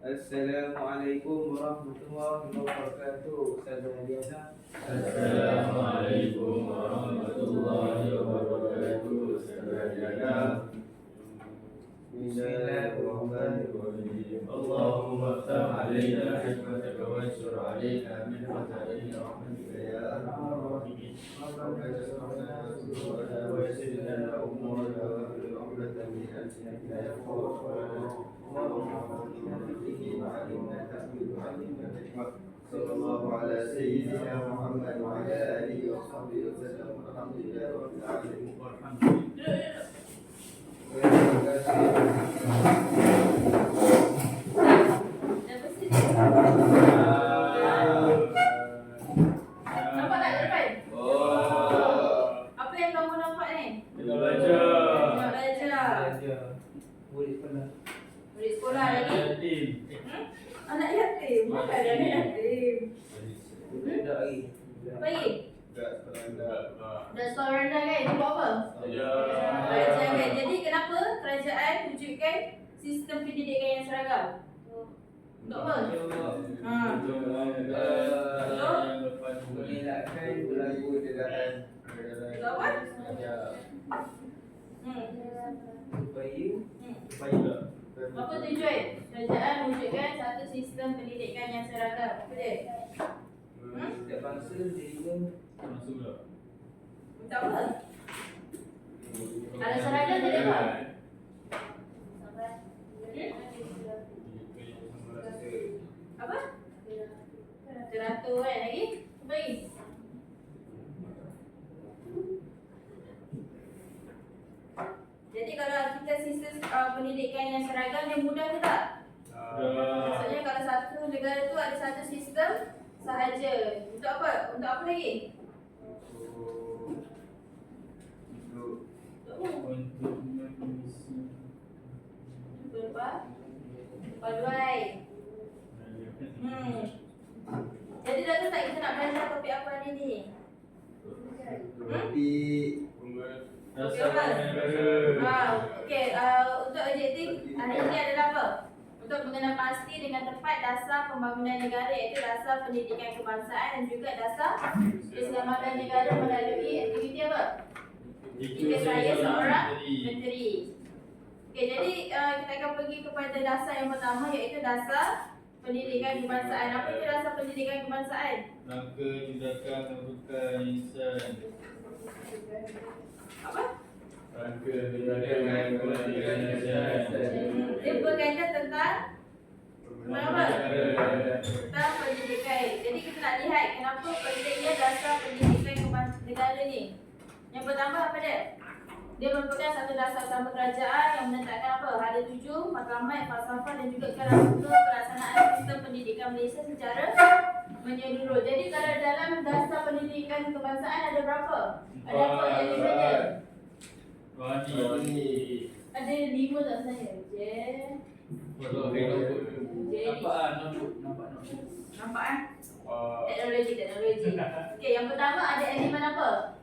Assalamualaikum warahmatullahi wabarakatuh. Ustaz Hadiana. Assalamualaikum warahmatullahi wabarakatuh. Ustaz Hadiana. Bismillahirrahmanirrahim. Allahumma aftah alaina hikmataka wa ansur alaina min khaza'in rahmatika ya arhamar rahimin. Rabbana tasawwara wa yassir lana umurana wa hlul 'uqdatam min alsinatina yafqahu qawlana. صلى الله على سيدنا محمد وعلى آله وصحبه وسلم والحمد لله رب العالمين. Nampak tak depan? Apa yang kamu nampak ni? Kita belajar. Nak belajar. Murid sekolah. Murid sekolah lagi? Anak yatim. Bukan anak yatim. Tak lagi. Apa lagi? Dah sekolah rendah kan? Dia buat apa? Belajar kan? Jadi kenapa kerajaan wujudkan sistem pendidikan yang seragam? Untuk apa? Mengelakkan berlaku dedahan Untuk apa? supaya Apa tujuan? Kerajaan wujudkan satu sistem pendidikan yang seragam. Apa dia? setiap bangsa dirinya Untuk apa? Kalau seragam jadi apa? Apa? Teratur kan lagi? Apa lagi? Jadi kalau kita sistem pendidikan yang seragam, dia mudah ke tak? Maksudnya kalau satu negara tu ada satu sistem sahaja. Untuk apa? Untuk apa lagi? Untuk apa? Berapa? Paduai. Jadi dah tahu tak kita nak belajar topik apa hari ni? Okey, untuk objektif hari ini adalah apa? Untuk mengenal pasti dengan tepat dasar pembangunan negara, iaitu dasar pendidikan kebangsaan dan juga dasar keselamatan negara melalui aktiviti apa? Jika saya seorang menteri. Okey, jadi kita akan pergi kepada dasar yang pertama, iaitu dasar pendidikan kebangsaan. Apa itu dasar pendidikan kebangsaan? Rangka tindakan pembentukan insan. Apa? Rangka tindakan pembentukan insan. Dia berkaitan tentang apa? Tentang pendidikan. Jadi kita nak lihat kenapa pentingnya dasar pendidikan negara ni. Yang pertama apa dia? Dia merupakan satu dasar utama kerajaan yang menetapkan apa? Ada 7 matlamat, falsafah dan juga kerangka pelaksanaan sistem pendidikan Malaysia secara menyeluruh. Jadi kalau dalam dasar pendidikan kebangsaan ada berapa? Ada apa elemennya? Ada 5 tak sebenarnya? Nampak kan? Teknologi. Okey, yang pertama ada elemen apa?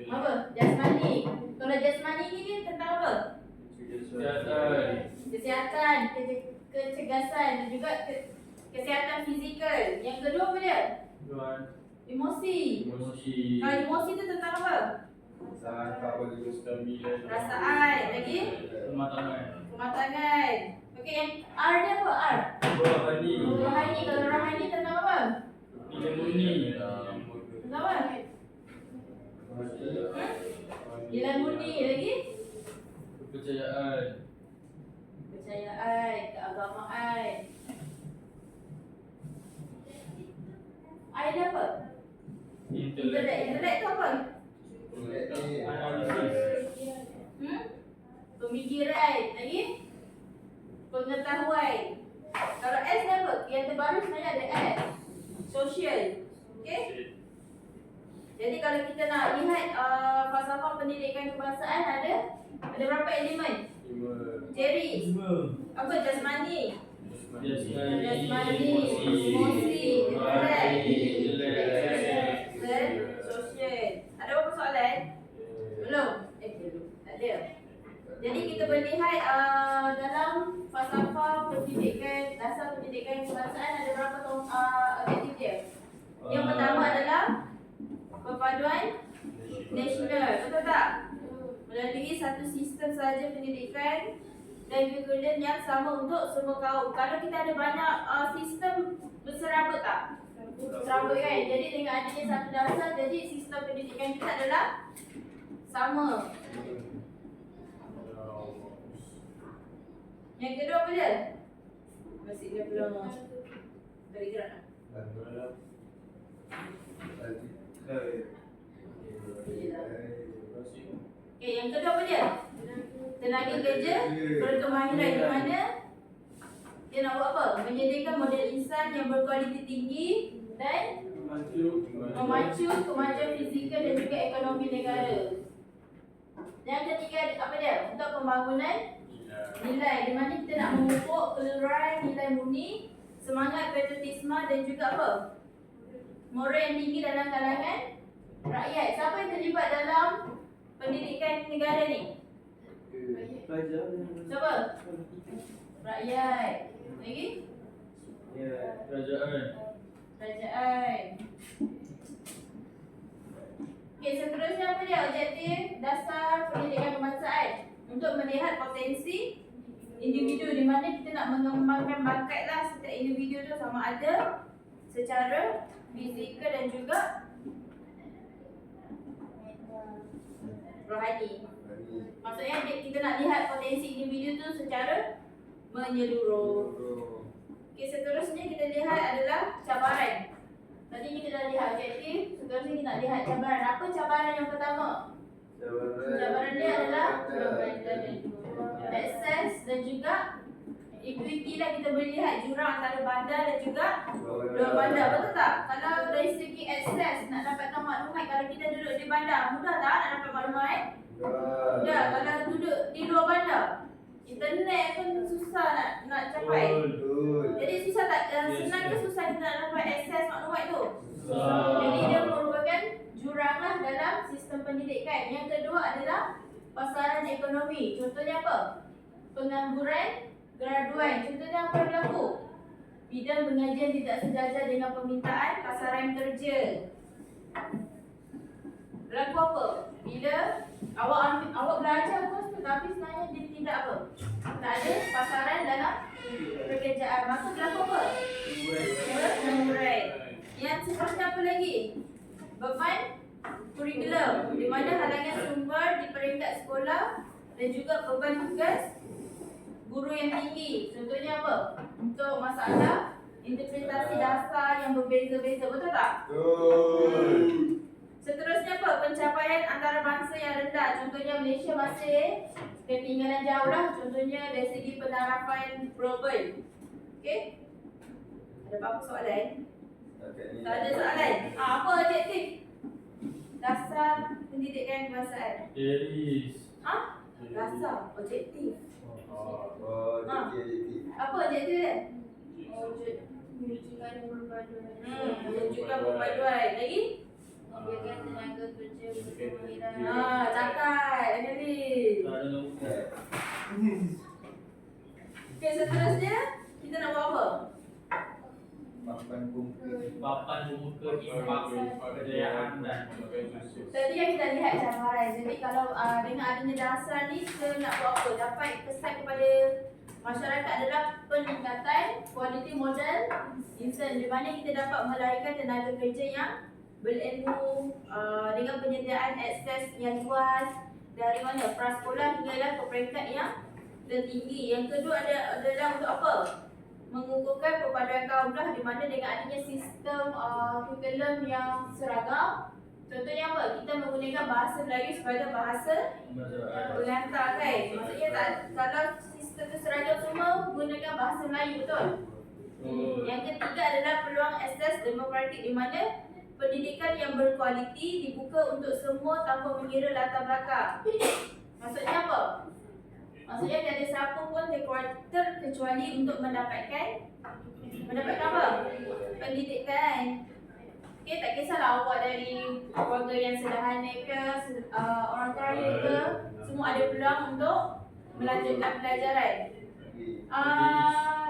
Apa? Jasmani. Kalau jasmani ni dia tentang apa? Kesihatan, kecergasan dan juga kesihatan fizikal. Yang kedua apa dia? Emosi. Kalau emosi tu tentang apa? Perasaan. Lagi? Kematangan. Okey, yang R dia apa? R? Rohani. Kalau rohani tentang apa? Tentang apa? Nilai murni. Lagi? Kepercayaan, keagamaan. I dia apa? Intelek tu apa? Pemikiran. Lagi? Pengetahuan. Kalau S dia apa? Yang terbaru sebenarnya ada S. Sosial. Okey? Jadi kalau kita nak lihat falsafah pendidikan kebangsaan ada berapa elemen? Teori. Apa? Jasmani. Emosi, intelek, sosial. Ada berapa soalan? Belum? Belum. Tak ada. Jadi kita melihat dalam falsafah pendidikan, dasar pendidikan kebangsaan ada berapa objektif dia? Yang pertama adalah perpaduan nasional, betul tak? Melalui satu sistem sahaja pendidikan dan kurikulum yang sama untuk semua kaum. Kalau kita ada banyak sistem berserabut tak? Serabut kan? Jadi dengan adanya satu dasar, jadi sistem pendidikan kita adalah sama. Yang kedua apa dia? Masih dia belum dari gerak tak? Okay, yang kedua apa dia? Tenaga kerja berkemahiran, di mana dia nak buat apa? Menyediakan model insan yang berkualiti tinggi dan memacu kemajuan fizikal dan juga ekonomi negara. Yang ketiga apa dia? Untuk pembangunan nilai, di mana kita nak memupuk keluaran nilai murni, semangat patriotisme dan juga apa? Moral yang tinggi dalam kalangan rakyat. Siapa yang terlibat dalam pendidikan negara ni? Siapa? Rakyat. Lagi? Kerajaan. Kerajaan. Okey, seterusnya apa dia? Objektif dasar pendidikan kebangsaan untuk melihat potensi individu, di mana kita nak mengembangkan bakatlah setiap individu tu, sama ada secara fizikal dan juga rohani. Maksudnya kita nak lihat potensi individu tu secara menyeluruh. Okey, seterusnya kita lihat adalah cabaran. Tadi kita dah lihat objektif, seterusnya kita nak lihat cabaran. Apa cabaran yang pertama? Cabaran dia adalah akses dan juga equity lah. Kita boleh lihat jurang antara bandar dan juga luar bandar, betul tak? Kalau dari segi akses nak dapatkan maklumat, kalau kita duduk di bandar, mudah tak nak dapat maklumat? Mudah. Kalau duduk di luar bandar, internet pun susah nak capai. Jadi susah tak? Senang ke susah kita nak dapat akses maklumat tu? Jadi dia merupakan jurang lah dalam sistem pendidikan. Yang kedua adalah pasaran ekonomi. Contohnya apa? Pengangguran graduan. Contohnya apa yang berlaku? Bidang pengajian tidak sejajar dengan permintaan pasaran kerja. Berlaku apa? Bila awak belajar pun tetapi sebenarnya dia tidak apa? Tak ada pasaran dalam pekerjaan. Maka berlaku apa? Pengangguran. Yang seterusnya apa lagi? Beban kurikulum, di mana halangan sumber di peringkat sekolah dan juga beban tugas guru yang tinggi. Contohnya apa? Untuk masalah interpretasi dasar yang berbeza-beza, betul tak? Betul. Seterusnya apa? Pencapaian antarabangsa yang rendah. Contohnya Malaysia masih ketinggalan jauh lah. Contohnya dari segi pendarafan global. Okey? Ada apa-apa soalan? Tak ada soalan. Apa objektif dasar pendidikan kebangsaan? Dasar objektif. Apa objektif dia? Menunjukkan perpaduan. Menunjukkan perpaduan. Lagi? Memberikan tenaga kerja berkemahiran. Catat. Jadi. Okey, seterusnya kita nak buat apa? Papan Muka impak kejayaan dan Tadi yang kita lihat cabaran. Jadi kalau dengan adanya dasar ni, kita nak buat apa? Dapat kesan kepada masyarakat adalah peningkatan kualiti modal insan, di mana kita dapat melahirkan tenaga kerja yang berilmu dengan penyediaan akses yang luas dari mana? Prasekolah hinggalah ke peringkat yang tertinggi. Yang kedua adalah untuk apa? Mengukuhkan perpaduan kaum lah, di mana dengan adanya sistem kurikulum yang seragam. Contohnya apa? Kita menggunakan bahasa Melayu sebagai bahasa pengantar kan? Maksudnya tak, kalau sistem tu seragam semua menggunakan bahasa Melayu, betul? Yang ketiga adalah peluang akses demokratik, di mana pendidikan yang berkualiti dibuka untuk semua tanpa mengira latar belakang. Maksudnya apa? Maksudnya tiada siapa pun terkecuali untuk mendapatkan apa? Pendidikan. Okay, tak kisahlah awak dari keluarga yang sederhana ke, orang kaya ke, semua ada peluang untuk melanjutkan pelajaran.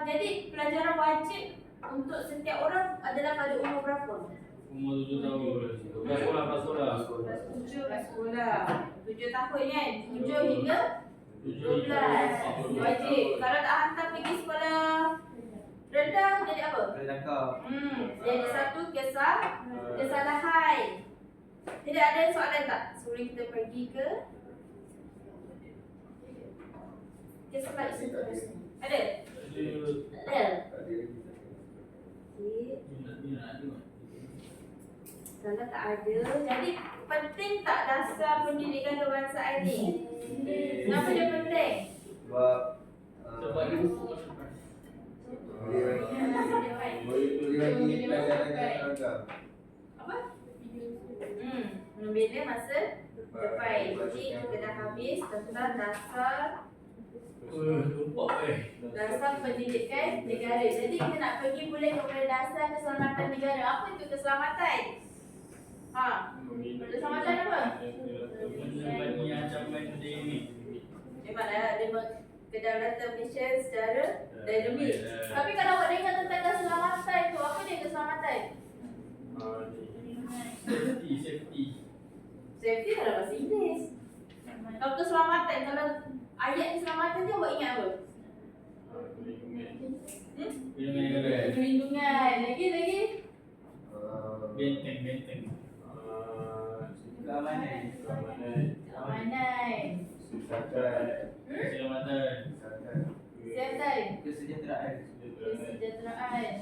Jadi wajib untuk setiap orang adalah pada umur berapa? Umur 7 tahun. Sekolah. 7 sekolah. 7 tahun kan? 7 hingga 12 wajib. Kalau tak hantar pergi sekolah rendah jadi apa? Jadi satu kesalahan. Tidak ada soalan tak? Sebelum kita pergi ke slide seterusnya. Ada? Ada. Okey. Kalau tak ada, jadi penting tak dasar pendidikan kebangsaan ni? Kenapa dia penting? Sebab boleh bagi pelajaran yang seragam. Apa? Membina masa depan. Jadi kita dah habis tentang dasar pendidikan negara. Jadi kita nak pergi pula kepada dasar keselamatan negara. Apa itu keselamatan? Keselamatan apa? Bagi ancaman demi. Memang ada kedaulatan Malaysia secara dynamic. Tapi kalau awak dengar tentang keselamatan tu, apa dia keselamatan? Safety dalam bahasa Inggeris. Kalau keselamatan, kalau ayat keselamatan tu awak ingat apa? Perlindungan. Lagi? Benteng. Keamanan. Keselamatan. Kesihatan. Kesejahteraan. Kesejahteraan.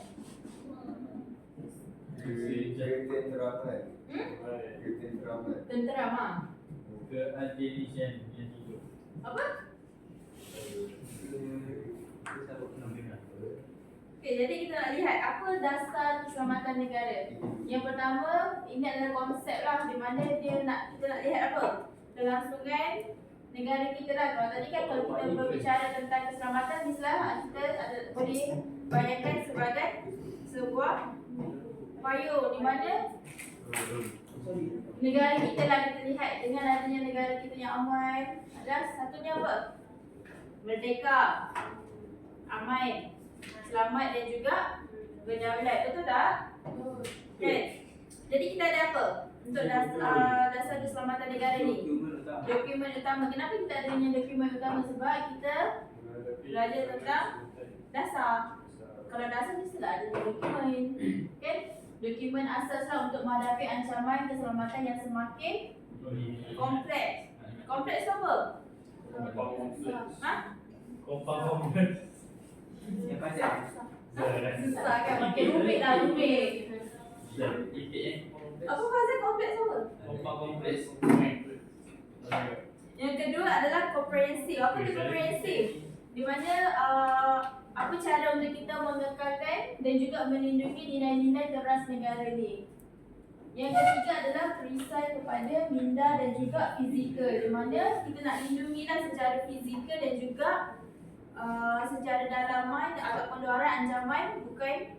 Ketenteraman. Tentera. Keadilan yang hidup. Apa? Okey, jadi kita nak lihat apa dasar keselamatan negara. Yang pertama, ini adalah konsep lah di mana kita nak lihat apa? Kelangsungan negara kita lah. Kalau tadi kan kalau kita berbicara tentang keselamatan, misalnya kita boleh bayangkan sebagai sebuah payung di mana negara kita lah kita lihat dengan adanya negara kita yang aman. Ada satunya apa? Merdeka, aman, selamat dan juga berdaulat. Betul tak? Kan? Jadi kita ada apa untuk dasar keselamatan negara ni? Dokumen utama. Kenapa kita adanya dokumen utama? Sebab kita belajar tentang dasar. Kalau dasar mestilah ada dokumen. Kan? Dokumen asas lah untuk menghadapi ancaman keselamatan yang semakin kompleks. Kompleks tu apa? Yang panjang. Susah kan? Makin rumit lah, rumit. Apa pasal kompleks apa? Kompleks. Yang kedua adalah komprehensif. Apa itu komprehensif? Di mana apa cara untuk kita mengekalkan dan juga melindungi nilai-nilai teras negara ni. Yang ketiga adalah perisai kepada minda dan juga fizikal. Di mana kita nak lindungilah secara fizikal dan juga secara dalaman ataupun luaran ancaman bukan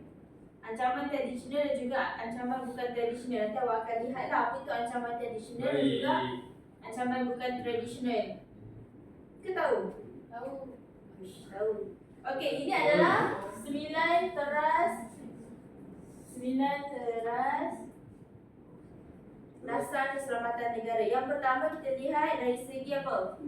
ancaman tradisional dan juga ancaman bukan tradisional. Nanti awak akan lihatlah apa itu ancaman tradisional dan juga ancaman bukan tradisional. Kita tahu? Tahu. Okey, ini adalah 9 teras dasar keselamatan negara. Yang pertama kita lihat dari segi apa?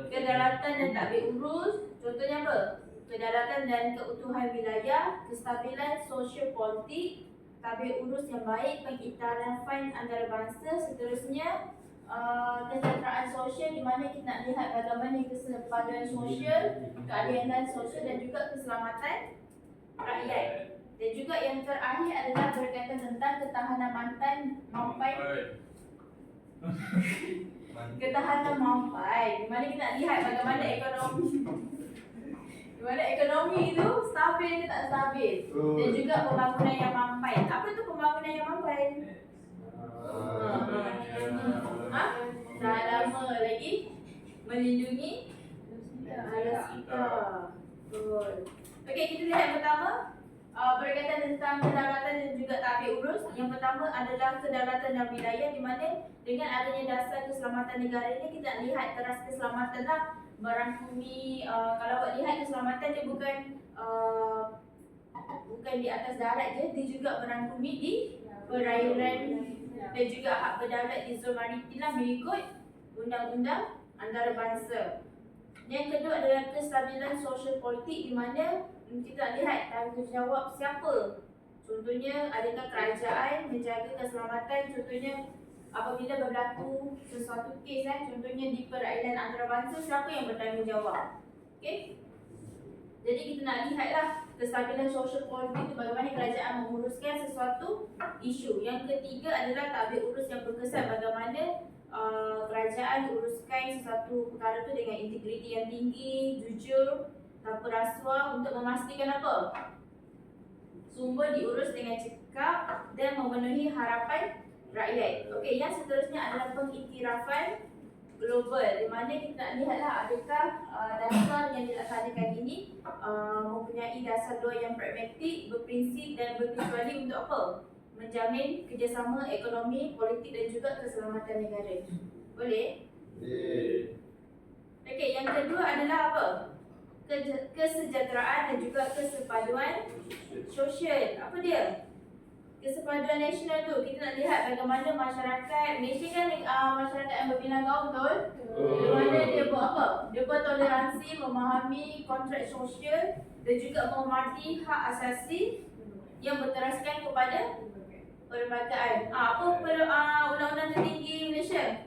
Kedaulatan dan tadbir urus. Contohnya apa? Kedaulatan dan keutuhan wilayah, kestabilan sosial politik, tadbir urus yang baik, pengiktirafan antarabangsa, seterusnya kesejahteraan sosial di mana kita nak lihat bagaimana kesepadan sosial, keadilan sosial dan juga keselamatan rakyat. Dan juga yang terakhir adalah berkaitan tentang ketahanan mampai. Ketahanan mampai. Di mana kita nak lihat bagaimana ekonomi. Di mana ekonomi itu stabil ke tak stabil. Dan juga pembangunan yang mampai. Apa itu pembangunan yang mampai? Dah lama lagi melindungi alas kita. Betul. Okey, kita lihat yang pertama. Berkaitan tentang kedaulatan dan juga tadbir urus. Yang pertama adalah kedaulatan dan wilayah, di mana dengan adanya dasar keselamatan negara ini kita lihat teras keselamatan lah merangkumi. Kalau awak lihat keselamatan dia bukan bukan di atas darat je, dia juga merangkumi di perairan dan juga hak berdaulat di zon maritim lah mengikut undang-undang antarabangsa. Yang kedua adalah kestabilan sosial politik, di mana kita nak lihat tanggungjawab siapa. Contohnya, adakah kerajaan menjaga keselamatan, contohnya apabila berlaku sesuatu kes contohnya di perairan antarabangsa, siapa yang bertanggungjawab. Okey. Jadi kita nak lihatlah kestabilan sosial politik itu bagaimana kerajaan menguruskan sesuatu isu. Yang ketiga adalah tadbir urus yang berkesan, bagaimana kerajaan uruskan sesuatu perkara itu dengan integriti yang tinggi, jujur, tanpa rasuah untuk memastikan apa? Sumber diurus dengan cekap dan memenuhi harapan rakyat. Okey, yang seterusnya adalah pengiktirafan global, di mana kita nak lihatlah adakah dasar yang dilaksanakan ini mempunyai dasar luar yang pragmatik, berprinsip dan berkecuali untuk apa? Menjamin kerjasama ekonomi, politik dan juga keselamatan negara. Boleh? Okey, yang kedua adalah apa? Kesejahteraan dan juga kesepaduan sosial. Apa dia? Kesepaduan nasional tu, kita nak lihat bagaimana masyarakat Malaysia kan masyarakat yang berbilang kaum, betul? Di mana dia buat apa? Dia bertoleransi, memahami kontrak sosial dan juga menghormati hak asasi yang berteraskan kepada perlembagaan. Apa undang-undang tertinggi Malaysia?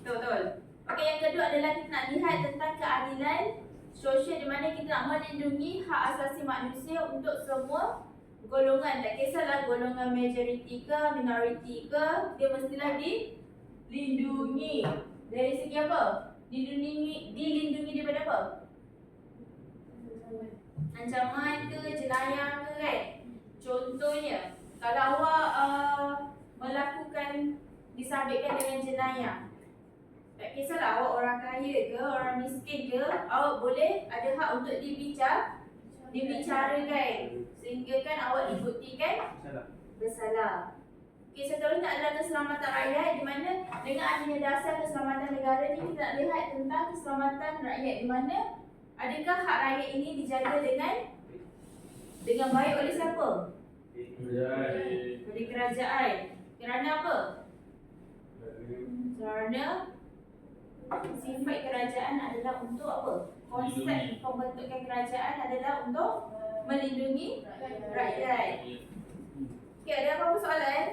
Betul. Okey, yang kedua adalah kita nak lihat tentang keadilan sosial, di mana kita nak melindungi hak asasi manusia untuk semua golongan. Tak kisahlah golongan majoriti ke, minoriti ke, dia mestilah dilindungi. Dari segi apa? Dilindungi daripada apa? Ancaman ke, jenayah ke kan? Contohnya, kalau awak melakukan disabitkan dengan jenayah, tak kisahlah awak orang kaya ke, orang miskin ke, awak boleh ada hak untuk dibicarakan sehingga kan awak dibuktikan bersalah. Okey, seterusnya adalah keselamatan rakyat, di mana dengan adanya dasar keselamatan negara ni kita nak lihat tentang keselamatan rakyat, di mana adakah hak rakyat ini dijaga dengan baik oleh siapa? Oleh kerajaan. Kerana apa? Kerana sifat kerajaan adalah untuk apa? Konsep pembentukan kerajaan adalah untuk melindungi rakyat. Okey, ada apa-apa soalan?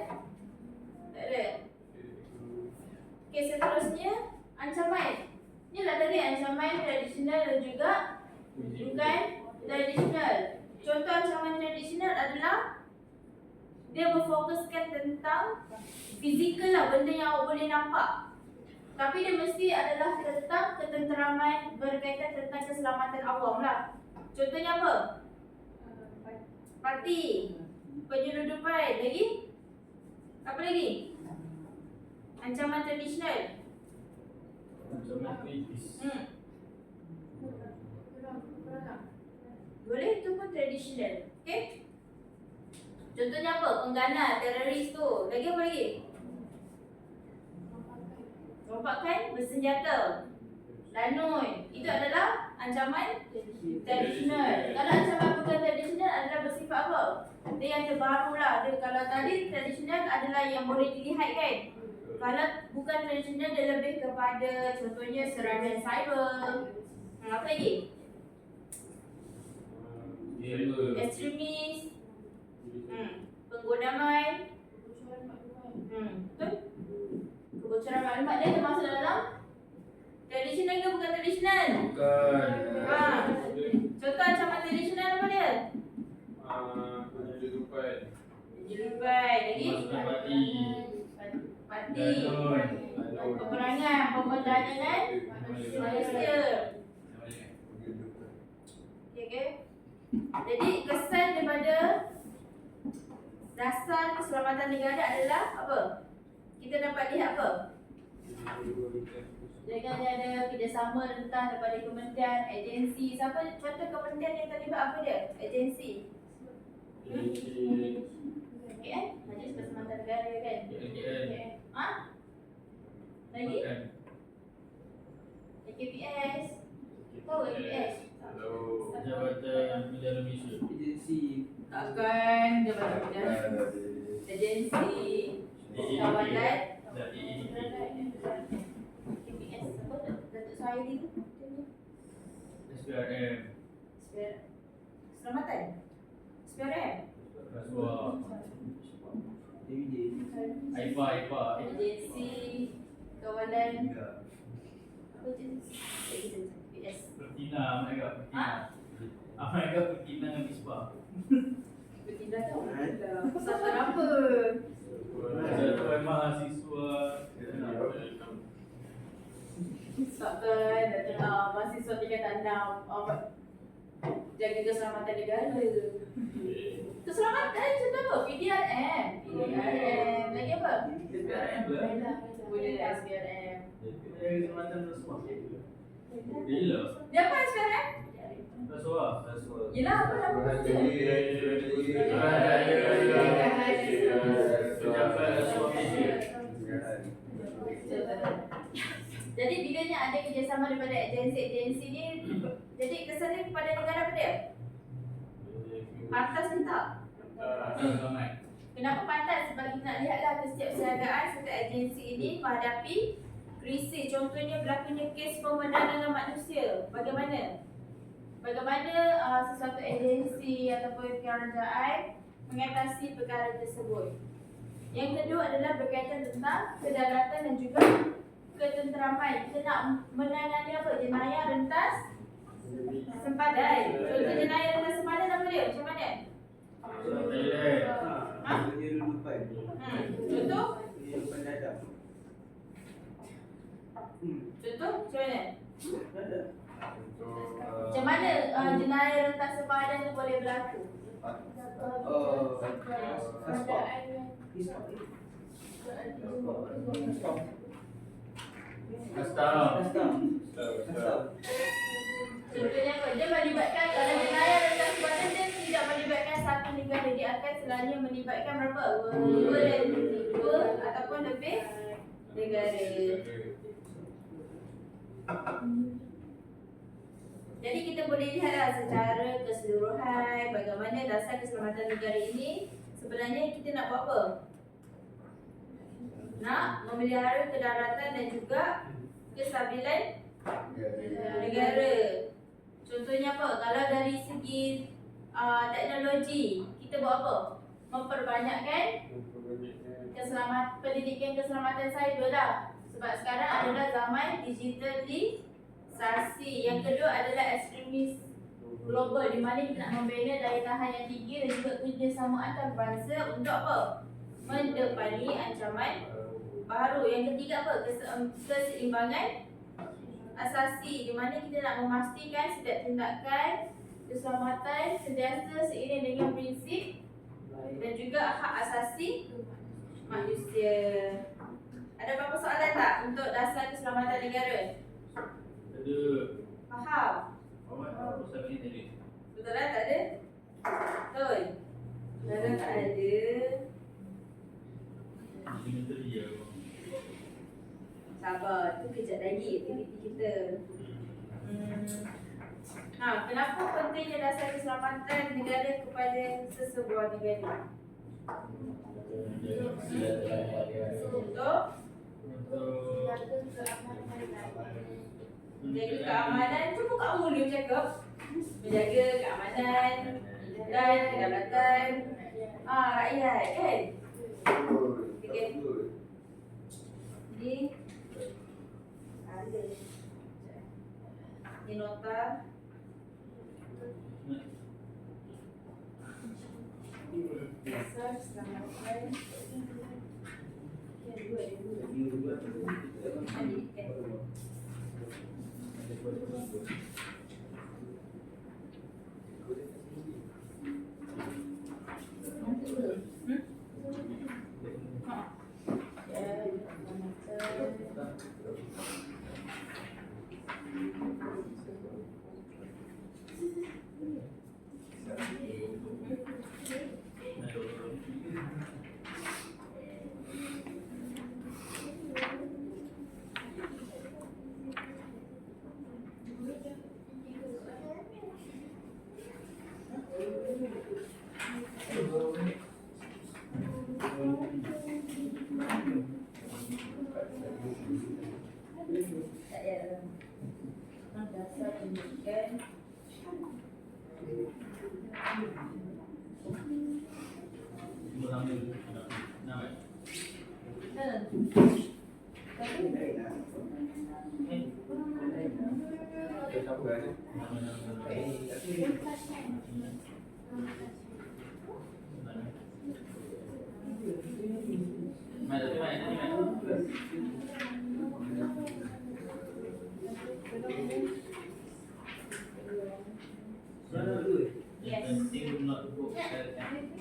Tak ada. Okey, seterusnya ancaman. Inilah tadi ancaman tradisional dan juga bukan tradisional. Contoh ancaman tradisional adalah dia berfokuskan tentang fizikal lah, benda yang awak boleh nampak. Tapi dia mesti adalah tentang ketenteraman, berkaitan tentang keselamatan awam lah. Contohnya apa? Parti, penyeludupan, lagi? Apa lagi? Ancaman tradisional. Boleh, itu pun tradisional. Okay? Contohnya apa? Pengganas, teroris tu. Lagi apa lagi? Rompakan bersenjata, lanun. Itu adalah ancaman tradisional. Kalau ancaman bukan tradisional adalah bersifat apa? Dia yang terbaru lah. Kalau tadi tradisional adalah yang boleh dilihat kan. Kalau bukan tradisional dia lebih kepada contohnya serangan cyber. Apa lagi? Ekstremis. Penggodaman. Betul? Kebocoran maklumat dia termasuk dalam tradisional ke bukan tradisional? Bukan. Contoh ancaman tradisional apa dia? Penyeludupan. Lagi? Parti. Peperangan, pembedanan Malaysia. Okay. Jadi kesan daripada dasar keselamatan negara adalah apa? Kita dapat lihat apa? Dengan dia ada kerjasama rentang daripada kementerian, agensi. Siapa contoh kementerian yang terlibat apa dia? Agensi. Okay kan? Majlis Perkhidmatan Negara kan? Ha? Lagi? KPS. Tahu KPS? Kalau Jabatan Bidara Malaysia. Agensi. Takkan Jabatan Bidara Agensi Kawalan Dan AADP. KPS apa Datuk Suhaili tu SPRM. Keselamatan SPRM Rasuah. DVD. AIPA. Agensi Kawalan apa agensi KPS Pertina, mereka Pertina. Mereka Pertina dengan Misbah. bertindak tau Satu apa Persatuan Mahasiswa. Takkan mahasiswa tingkatan 6 jaga keselamatan negara. Keselamatan contoh apa? PDRM. Lagi apa? SPRM lah. Boleh SPRM. Keselamatan Rasuah. Bila? Dia apa SPRM? Rasuah. Yelah apa nama tu? Pejabat Rasuah Malaysia. Jadi bilanya ada kerjasama daripada agensi-agensi ni, jadi kesannya kepada negara apa dia? Pantas ke tak? Kenapa pantas? Sebab kita nak lihatlah kesiapsiagaan serta agensi ini menghadapi krisis. Contohnya berlakunya kes pemandangan manusia. Bagaimana sesuatu agensi ataupun kerajaan mengatasi perkara tersebut. Yang kedua adalah berkaitan tentang kedaulatan dan juga ketenteraman. Kita nak menangani apa? Jenayah rentas sempadan. Contoh jenayah rentas sempadan apa dia? Macam mana? Ha? Contoh? Contoh macam mana? Macam mana jenayah rentas sempadan tu boleh berlaku? Contohnya apa? Dia melibatkan, kalau jenayah rentas sempadan dia tidak melibatkan satu negara. Dia akan selalunya melibatkan berapa? Dua ataupun lebih negara. Jadi kita boleh lihatlah secara keseluruhan bagaimana dasar keselamatan negara ini. Sebenarnya kita nak buat apa? Nak memelihara kedaulatan dan juga kestabilan negara. Contohnya apa? Kalau dari segi teknologi, kita buat apa? Memperbanyakkan pendidikan keselamatan cyber dah. Sebab sekarang adalah zaman digitalisasi. Yang kedua adalah ekstremis global, di mana kita nak membina daya tahan yang tinggi dan juga kerjasama antarabangsa untuk apa? Mendepani ancaman baru. Yang ketiga apa? Keseimbangan asasi, di mana kita nak memastikan setiap tindakan keselamatan sentiasa seiring dengan prinsip dan juga hak asasi manusia. Ada apa-apa soalan tak untuk dasar keselamatan negara? Ada. Faham? Awak apa pasal ni tadi? Betul lah, tak ada? Betul. Kalau tak ada, Menteri ya. sabar, tu kejap lagi aktiviti kita. Kenapa pentingnya dasar keselamatan negara kepada sesebuah negara? Untuk menjaga keamanan, cuba Kak Mulu cakap. Menjaga keamanan dan kedaulatan rakyat, kan? Jadi ada di nota dasar keselamatan kan. Yes.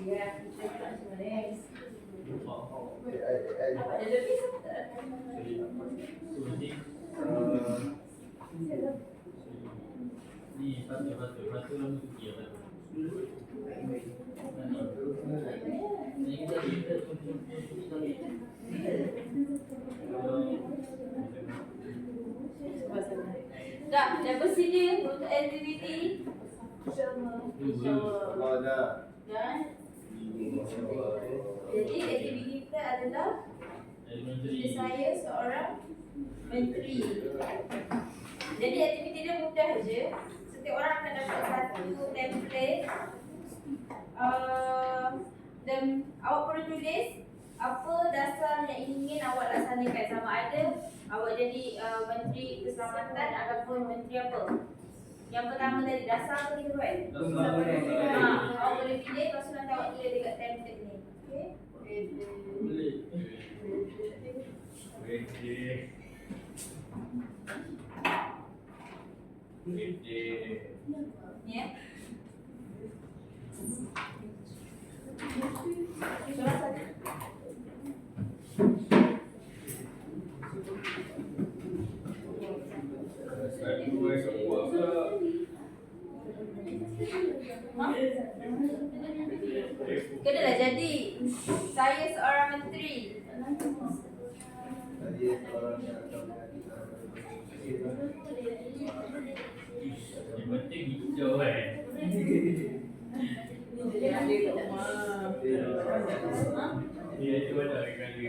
Ya, kita tak sebenarnya. Ada lebih tak? Ni satu lama suci apa? Ni kita Dah bersedia untuk aktiviti InsyaAllah. Dan jadi aktiviti kita adalah saya seorang menteri. Jadi aktiviti dia mudah je. Setiap orang akan dapat satu template. Dan awak perlu tulis apa dasar yang ingin awak laksanakan, sama ada awak jadi menteri keselamatan ataupun menteri apa. Yang pertama tadi dasar apa kita buat? Awak boleh pilih, lepas tu nanti awak tulis dekat template ni. Okey? boleh. Ni ya. Salah satu. Kenalah jadi saya seorang menteri. Yang penting hijau Dia itu ada kali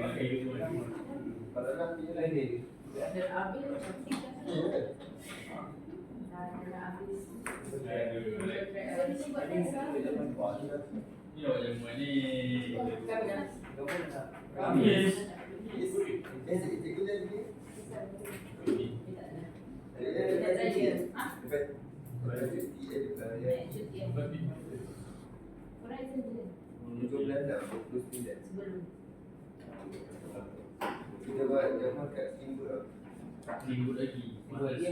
Kalau nak pilih lain ni. Ni awak jamuan ni. Yes. Kita buat jamuan kat Steamboat lah. Minggu lagi. Steamboat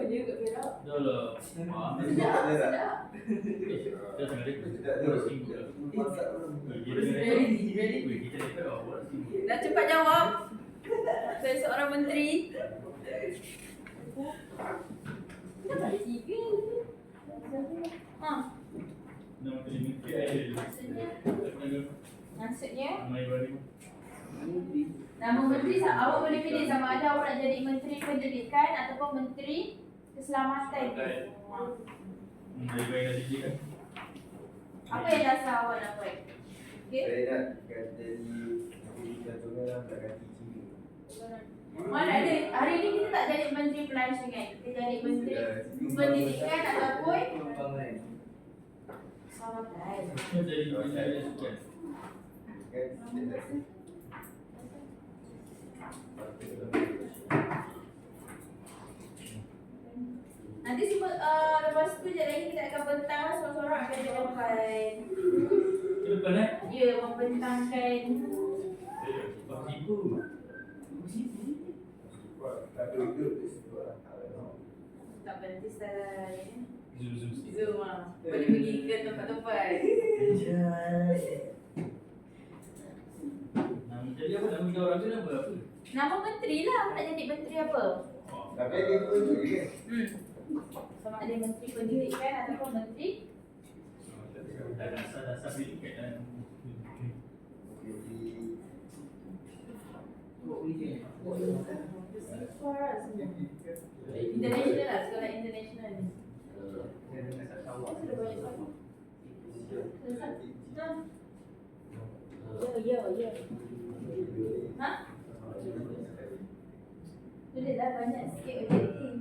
dia Dah lah. Sedap. Dah tengah rekod. Sedap tu. Masak belum? Kita rekod awak sini. Dah cepat jawab. Saya seorang menteri. Kenapa ada tiga? Nama menteri air. Maksudnya Mai baru. nama menteri awak boleh pilih sama ada awak nak jadi menteri pendidikan ataupun menteri keselamatan. Dari baik dah kan. Apa yang dasar awak nak buat? Okey. Saya nak jadi contohnya lah nak ganti ciri. Mana ada hari ni kita tak jadi menteri pelancongan. Kita jadi menteri pendidikan ataupun Pembangunan. keselamatan. Jadi menteri sukan. Kan? Nanti semua lepas tu je lagi kita akan bentang seorang-seorang akan jawapan. Ke depan Ya, membentangkan Ibu. Tapi itu sebab tak berhenti style Zoom. Zoom lah. Boleh pergi ke tempat-tempat. Nama jadi apa? Nama dia orang tu nama apa? Nama menteri lah, nak jadi menteri apa? tapi dia pun tu je. Sama ada menteri pendidikan ataupun menteri Dasar pendidikan kan. international lah, sekolah international ni. Ya. Ha? Bolehlah banyak sikit objektif.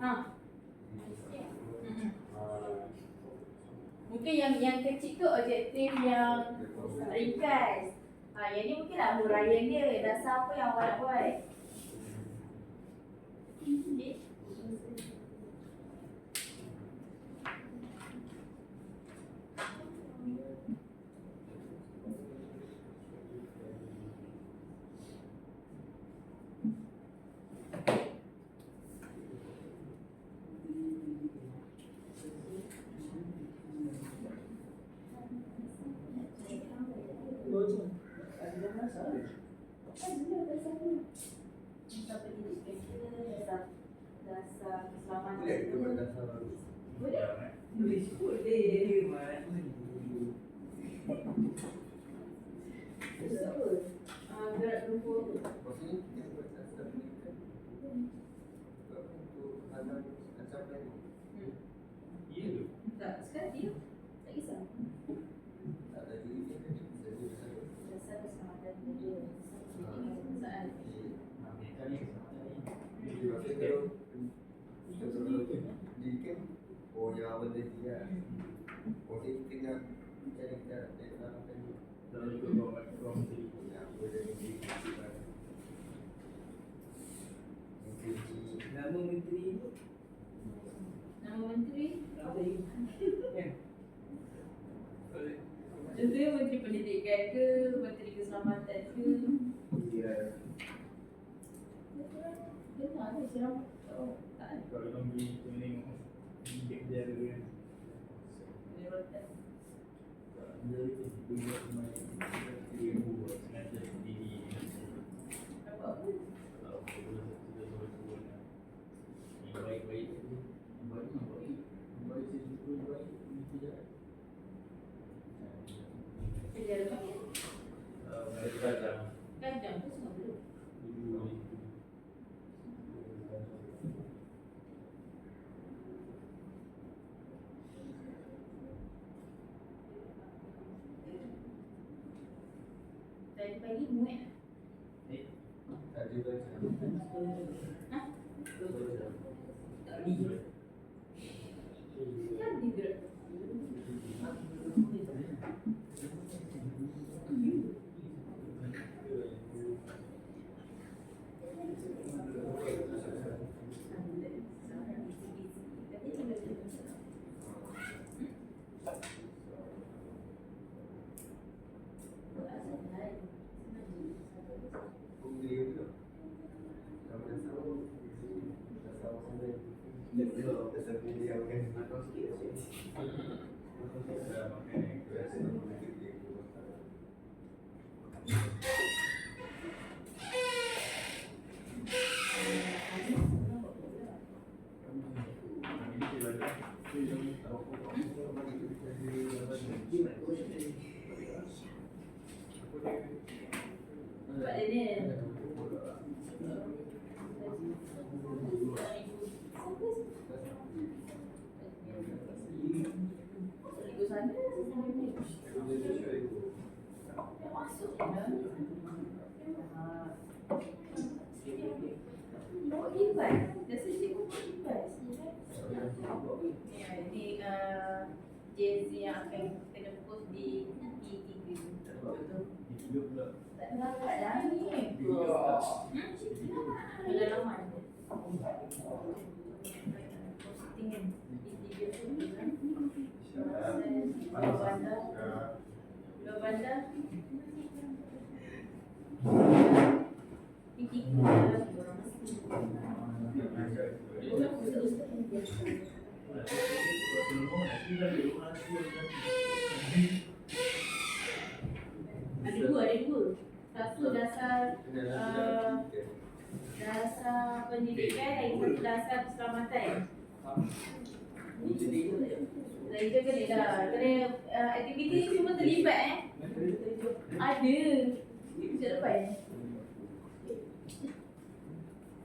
Ha. Mungkin yang kecil tu objektif yang ringkas. Yang ni mungkinlah huraian dia, dasar apa yang awak nak buat. Okay. Dasar keselamatan. Boleh ke buat dasar baru? Boleh. Gerak lumpur tu. Maksudnya kita buat dasar pendidikan. Untuk azam tadi. Ya tu. Tak, sekarang dia tak kisah. Tak ada diri dia tadi. Bisa dia dasar. Dasar keselamatan dia. Soal. Jadi maksudnya kalau kita pendidikan, oh yang awal tadi lah. Maksudnya kita nak cari kita selamatkan ni. Kalau ikut bawa ruang sendiri. Yang apa dia ni. Nama menteri tu Nama menteri? apa ini? Contohnya menteri pendidikan ke, menteri keselamatan ke. Dengar ke siapa? Oh, tak ada. Kalau orang beli tengok dia kan. Dia rotan. Dia itu buat main dia buat sengaja sendiri. Apa apa? Kalau sudah yang baik-baik tu, yang baik sih baik itu je. Kerja lepas ni. Kadang Kadang tu semua belum. Tadi pagi muat. Tadi baca. Ha? Tak ni. Kan tidur. Beliau tu. Kalau dasar sendiri. Dasar beliau kan. Buat dia ni. Ikut sana. Masuk je. Bawa kipas. Biasa cikgu bawa kipas. Ni JZ yang akan kena post di E3. Betul. Tak dapat dah ni. Bila lama ni. Posting kan. E3 tu. Pulau Bandar. Pulau Bandar. E3 orang mesti. Ada dua. Satu dasar dasar pendidikan, lagi satu dasar keselamatan. Lagi tu kena dah. Kena aktiviti semua terlibat Ada. Itu depan.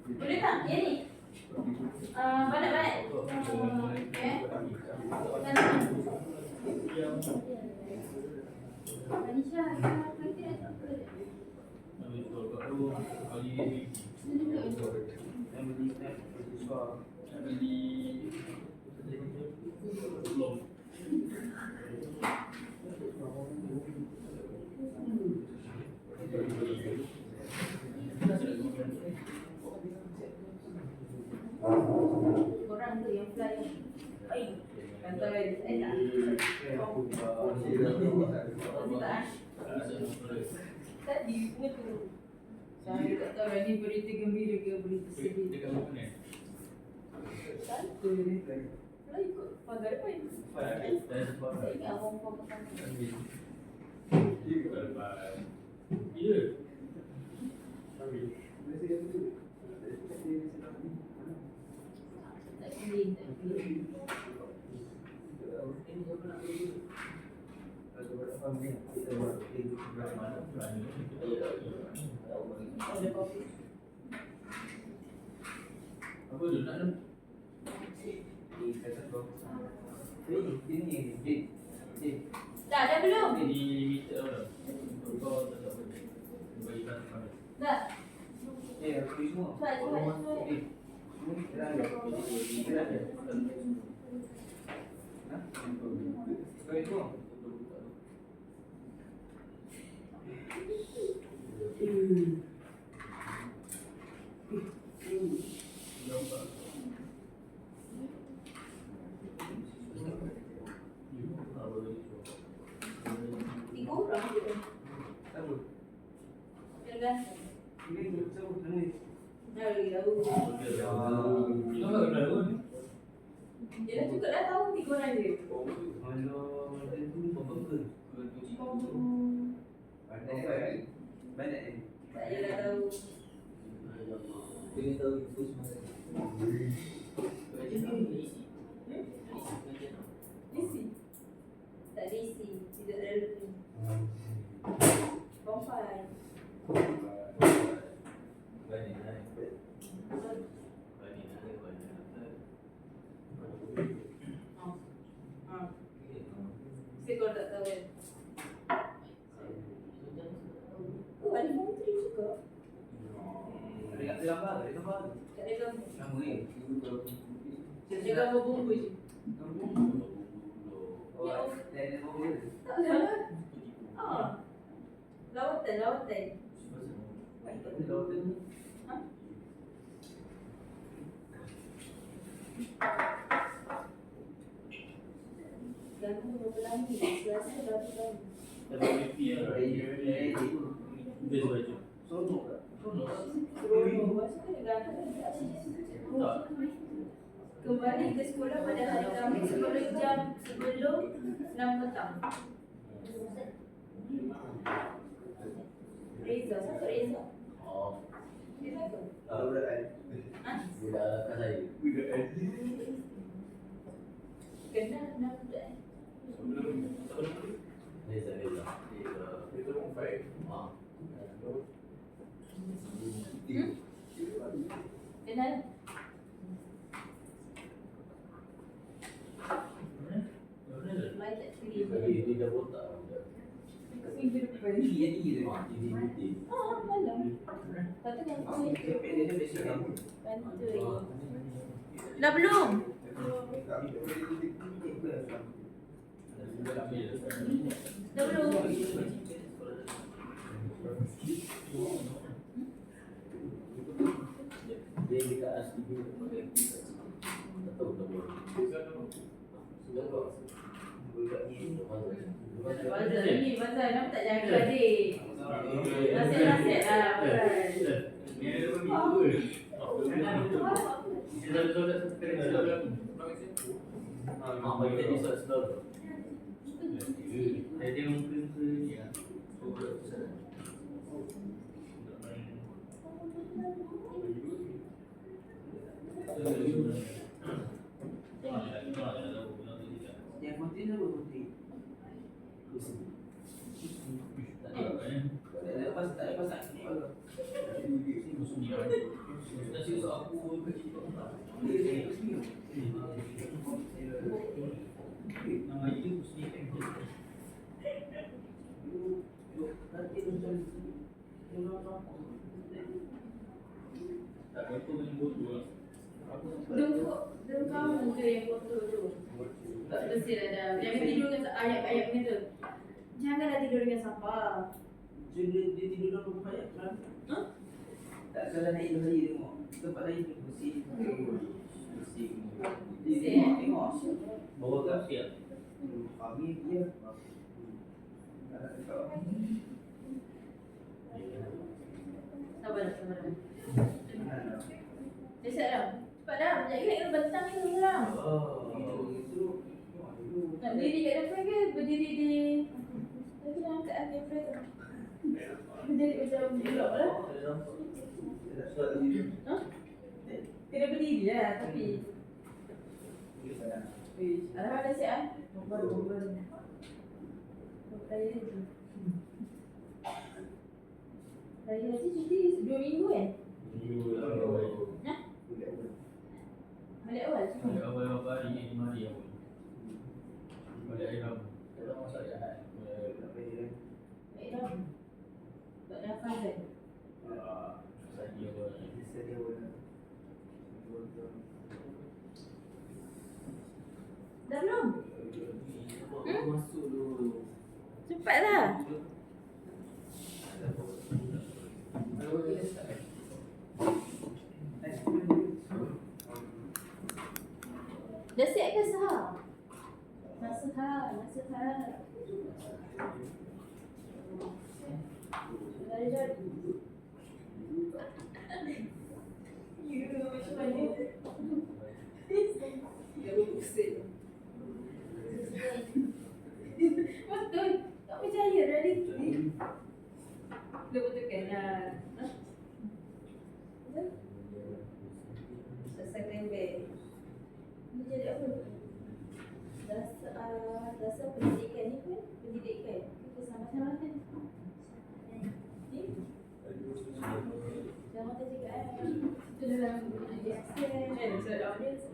Boleh tak? Yang ni? Banyak-banyak. Manisha, kita Kalau kat tu kali Korang tu yang fly. Kantoi tak? Tadi semua tu. Saya tak tahu lah ni berita gembira ke berita sedih. Satu ni. Kalau ikut pagar depan. Saya ingat abang-abang petang. Tak clean, tak clean. Ada kopi. Apa tu nak tu? Dah belum? Di meter apa? Kau tak tahu. Bagi kan. Dah. Cepat. Tiga orang je. Kena dah lagi tahu. Kita tak kenal pun. Dia dah cukup dah tahu tiga orang je. Tak je dah tahu. Isi. Tak ada isi. Tidak ada lebih. Kompai. Mesti kau tak tahu kan? Oh, ada form 3 juga. Tak ada gambar. Ada gambar bumbu je. Tak ada. Lawatan. Ha? Ganggu berapa lama? Selasa berapa lama? Dapat BP ya. Best baju. Kembali ke sekolah pada hari Khamis 10 jam sebelum 6 petang. Reza, siapa Reza? Oh. Dia siapa? Ha? Budak kat saya. Kenal nama budak Reza. Ah. Kenal? Mai tak clean. Dia dah botak. Minggu depan. Oh, malam. Kata kan kantoi. Dah belum? Dah belum? Dia dekat STB. Tak tahu tak boleh. Bazar ni, bazar nama tak jaga adik. Nasihat-nasihat lah bazar. Ni ada pun minggu bagi tadi soal dia mungkin ke ya. Yang putih tu apa putih? Tak lepas tak. Tak apa punya buku lah. Dengkau kamu tu yang kotor tu. Tak bersih ada. Jangan tidur dengan ayat-ayat macam tu. Janganlah tidur dengan sampah. So dia tidur dalam rumah ayat kan? Hah? Tak salah naik dua hari tengok. Tempat lain tu bersih. Bersih. Bersih, Dia tengok. Bawa kat siap. Kami dia. Sabar. Dia siap dah. Cepat dah. Sekejap lagi nak bentang ni seorang. Nak berdiri kat depan ke? Berdiri di... Lagi nak angkat kamera tu. Berdiri macam blok lah. Ha? Kena berdiri lah tapi... Alhamdulillah dah siap kan? Baru. Raya tu. Raya haji cuti 2 minggu kan? Minggu awal. Ha? Balik awal cuma? Balik awal berapa hari ni? 5 hari awal. Balik hari Rabu. Kalau masak jahat. Balik dah. Tak ada hafal kan? Saja awal. Dah belum? Masuk dulu. Cepatlah. Dah siap ke sahar? Nak sahar. Dah jadi. You macam mana? Dia pusing. Betul. Tak percaya dah ni. Dia betulkan lah. Betul? September. Ni jadi apa? Dasar pendidikan ni kan? Pendidikan. Kita sama-sama kan? Ni? Jangan tak cakap kan? Itu dalam accent kan? So, audience.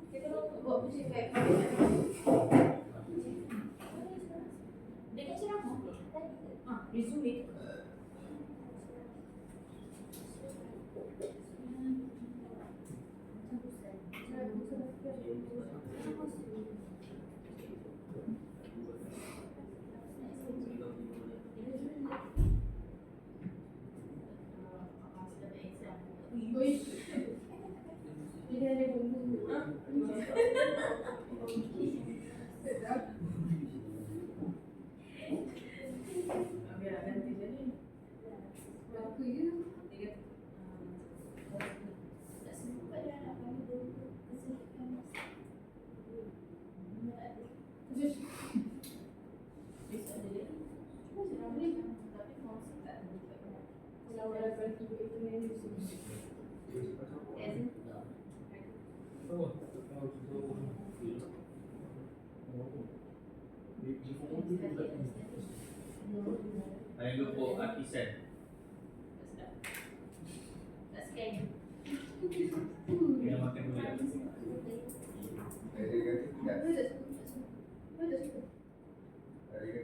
Kita buat musik baik. Dia kan ceramah. Resume. Dia ada bumbu. Sedap. Biar ganti jadi. Berapa je? 3. Tak sempat dah nak kami dulu. Kesihkan. Besok ada lagi. Macam boleh kan? Tapi kongsi tak ada. Kalau ada berarti itu yang disini. Saya lupa artisan. Tak scan. Kena makan dulu ya.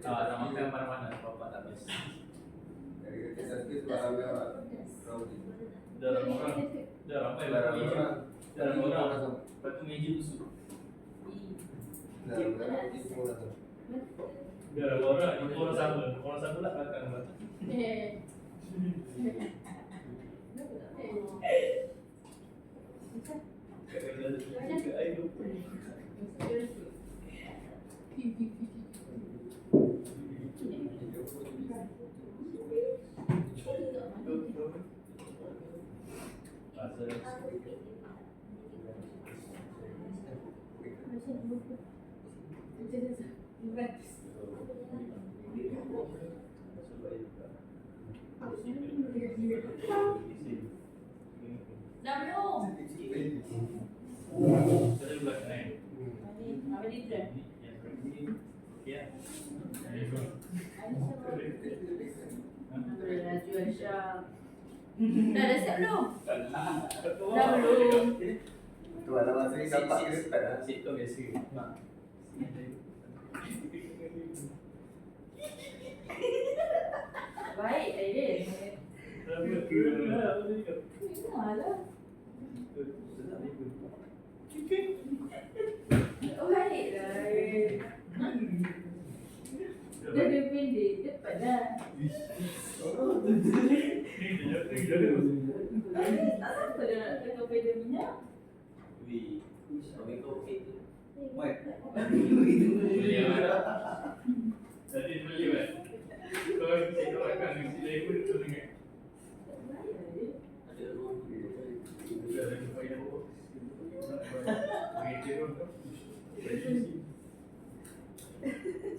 Tak makan mana-mana. Bapak tak best. Dah ramai lah. Dalam orang. Lepas tu meja busuk. Dalam orang. Itu orang sama. Orang sama lah belakang. Dah belum? Saya belakang ni. Apa dia tu? Ya. Laju Aisyah. Dah siap belum? Dah belum? Tu lah masa ni dapat kena start lah. Sip tu biasa. Alah. Oh, baiklah. Dah ada pendek, cepat dah. Tak siapa dah nak tengok pedal minyak. Boleh lah. Tadi boleh kan? Kalau kita makan nasi lain pun tu dengar. Ada faedah apa? Kerja pun tu.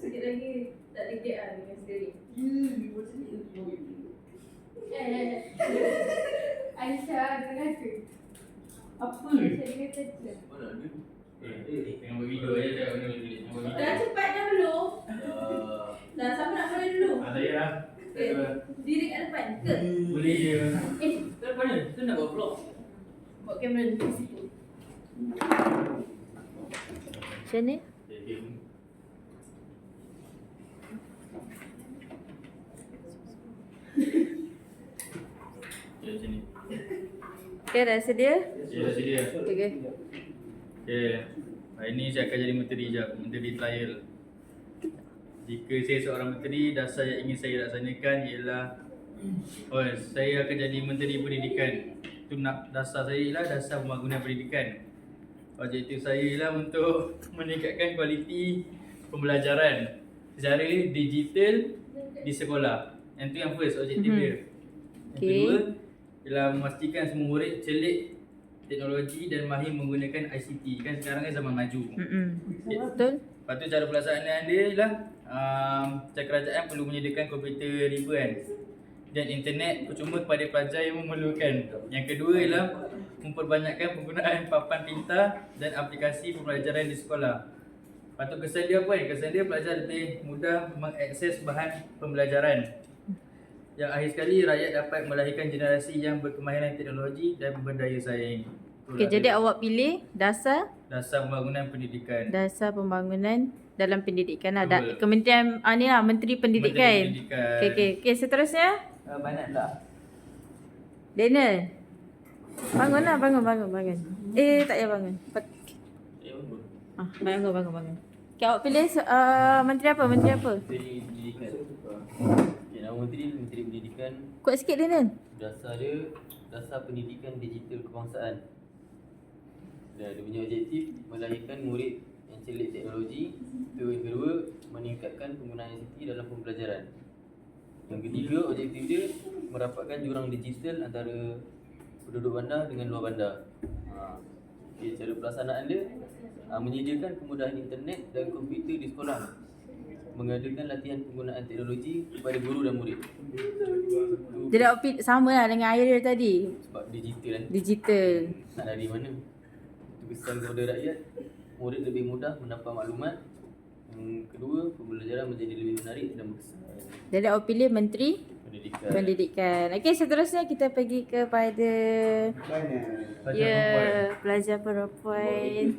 Sikit lagi tak legit lah dengan sendiri. Aisyah dengar ke? Apa? Aisyah dengar kerja. Tengok video je cakap benda tulis. Dah cepat dah belum? Dah siapa nak mula dulu? Tak payah lah. Diri kat depan ke? Boleh je. Kau mana? Kau nak buat vlog? Bawa kamera di situ. Macam ni? Macam ni. Okay, dah sedia? Ya, dah sedia. Okay. Okay. Hari ni saya akan jadi menteri jap, menteri trial. Jika saya seorang menteri, dasar yang ingin saya laksanakan ialah saya akan jadi menteri pendidikan. Itu nak dasar saya ialah dasar pembangunan pendidikan. Objektif saya ialah untuk meningkatkan kualiti pembelajaran secara digital di sekolah. Yang tu yang first objektif dia. Yang kedua ialah memastikan semua murid celik teknologi dan mahir menggunakan ICT. Kan sekarang kan zaman maju. Betul. Lepas tu cara pelaksanaan dia ialah kerajaan perlu menyediakan komputer ribuan dan internet percuma kepada pelajar yang memerlukan. Yang kedua ialah memperbanyakkan penggunaan papan pintar dan aplikasi pembelajaran di sekolah. Lepas tu kesan dia apa kan? Kesan dia pelajar lebih mudah mengakses bahan pembelajaran. Yang akhir sekali, rakyat dapat melahirkan generasi yang berkemahiran teknologi dan berdaya saing. Okay, jadi awak pilih dasar pembangunan pendidikan. Dasar pembangunan dalam pendidikan lah. Betul. Kementerian ni lah, Menteri Pendidikan. Menteri Pendidikan. Okay, seterusnya Banat lah. Daniel. Bangun lah, bangun. Tak payah bangun. Bangun. Okay, awak pilih menteri apa? Menteri Pendidikan. Okay, nama Menteri Pendidikan. Kuat sikit Daniel. Dasar dia Dasar Pendidikan Digital Kebangsaan. Dan dia punya objektif melahirkan murid yang celik teknologi. Yang kedua, meningkatkan penggunaan ICT dalam pembelajaran. Yang ketiga, objektif dia merapatkan jurang digital antara penduduk bandar dengan luar bandar. Okay, cara pelaksanaan dia menyediakan kemudahan internet dan komputer di sekolah, mengadakan latihan penggunaan teknologi kepada guru dan murid. Dia dah sama lah dengan air dia tadi. Sebab digital kan, Digital. nak dari mana? Itu kesan kepada rakyat, murid lebih mudah mendapat maklumat. Yang kedua, pembelajaran menjadi lebih menarik dan berkesan. Jadi awak pilih Menteri Pendidikan. Pendidikan. Okey, seterusnya kita pergi kepada pelajar perempuan.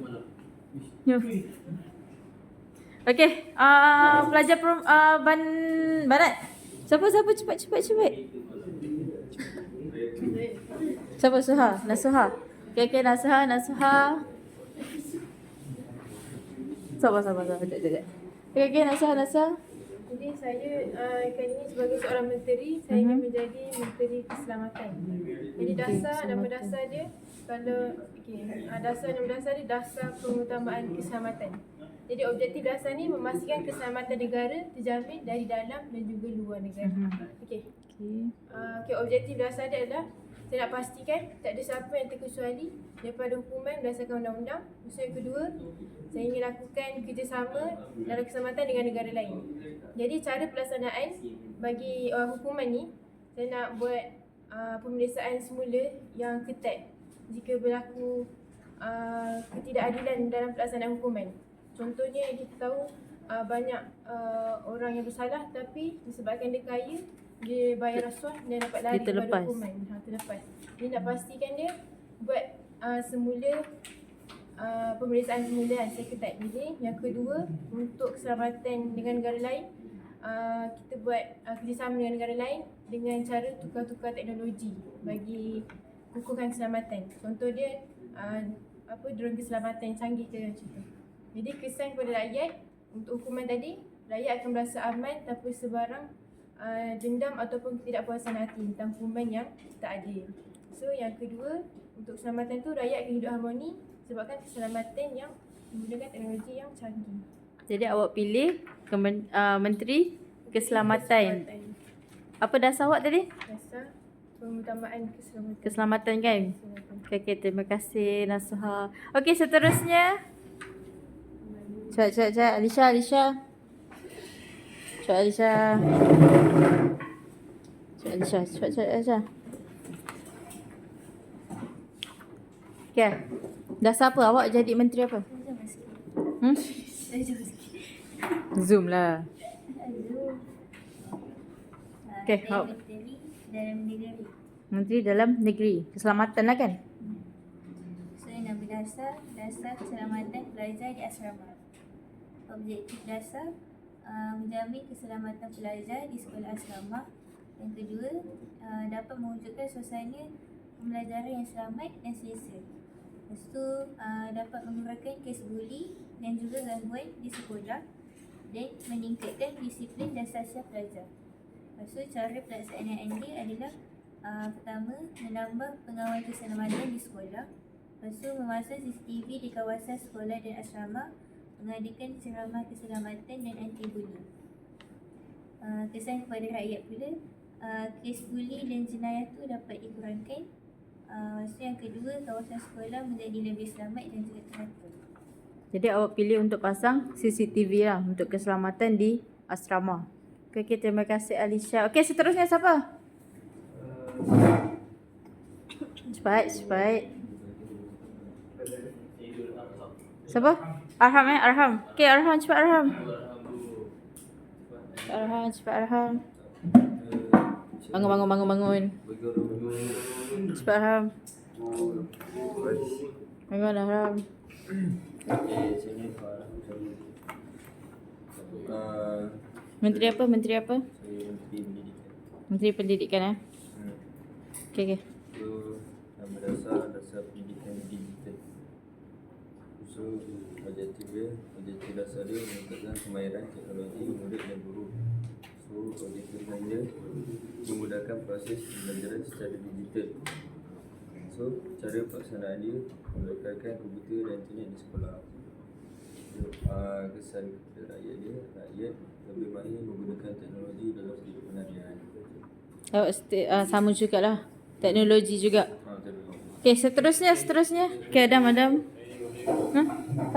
Okey, pelajar Banat. Siapa cepat. Siapa Nasuha. Okey, Nasuha. Sabar. Sekejap. Okey, Nasuha. Jadi saya kali ini sebagai seorang menteri, saya ingin menjadi menteri keselamatan. Jadi nama dasar dia nama dasar dia dasar pengutamaan keselamatan. Jadi objektif dasar ni memastikan keselamatan negara terjamin dari dalam dan juga luar negara. Okey, objektif dasar dia adalah saya nak pastikan tak ada siapa yang terkecuali daripada hukuman berdasarkan undang-undang. Yang kedua, saya ingin lakukan kerjasama dalam keselamatan dengan negara lain. Jadi cara pelaksanaan bagi hukuman ni, saya nak buat pemeriksaan semula yang ketat jika berlaku ketidakadilan dalam pelaksanaan hukuman. Contohnya kita tahu banyak orang yang bersalah tapi disebabkan dia kaya, dia bayar rasuah dan dapat lari daripada hukuman. Terlepas. Jadi nak pastikan dia buat semula pemeriksaan semula yang ketat. Jadi yang kedua, untuk keselamatan dengan negara lain, kita buat kerjasama dengan negara lain dengan cara tukar-tukar teknologi bagi kukuhkan keselamatan. Contoh dia drone keselamatan yang canggih ke macam tu. Jadi kesan kepada rakyat untuk hukuman tadi, rakyat akan merasa aman tanpa sebarang dendam ataupun ketidakpuasan hati tentang hukuman yang tak adil. So yang kedua, untuk keselamatan tu rakyat akan hidup harmoni sebabkan keselamatan yang menggunakan teknologi yang canggih. Jadi awak pilih Menteri Keselamatan. Apa dasar awak tadi? Dasar pengutamaan keselamatan. Keselamatan kan? Okay, terima kasih Nasuha. Okey, seterusnya. Cepat. Alisha. Cepat Alisha. Okay. Dasar apa? Awak jadi menteri apa? Zoom lah. Okay, awak Menteri dalam negeri. Keselamatan lah kan? So yang berdasar keselamatan pelajar di asrama. Objektif dasar menjamin keselamatan pelajar di sekolah asrama. Yang kedua, dapat mewujudkan suasana pembelajaran yang selamat dan selesa. Lepas tu dapat mengurangkan kes buli dan juga gangguan di sekolah dan meningkatkan disiplin dan sasiah pelajar. Lepas tu cara pelaksanaan dia adalah pertama, menambah pengawal keselamatan di sekolah. Lepas tu memasang CCTV di kawasan sekolah dan asrama, mengadakan ceramah keselamatan dan anti-buli. Kesan kepada rakyat pula, kes buli dan jenayah tu dapat dikurangkan. Lepas tu yang kedua, kawasan sekolah menjadi lebih selamat dan juga teratur. Jadi awak pilih untuk pasang CCTV lah untuk keselamatan di asrama. Okay, terima kasih Alisha. Okay, seterusnya siapa? Cepat. Siapa? Arham. Okay, Arham, cepat Arham. Arham. Bangun. Cepat Arham. Bangun Arham. Menteri apa? Menteri Pendidikan. Okay. So, yang berdasar pendidikan digital. So, objektif dasar dia meningkatkan kemahiran teknologi murid dan guru. So, objektif dia memudahkan proses pembelajaran secara digital. So, cara pelaksanaan dia meletakkan komputer dan internet di sekolah. Kesan kepada rakyat lebih mahir menggunakan teknologi dalam kehidupan harian. Sama jugalah. Teknologi juga. Okay, seterusnya. Okay, Adam.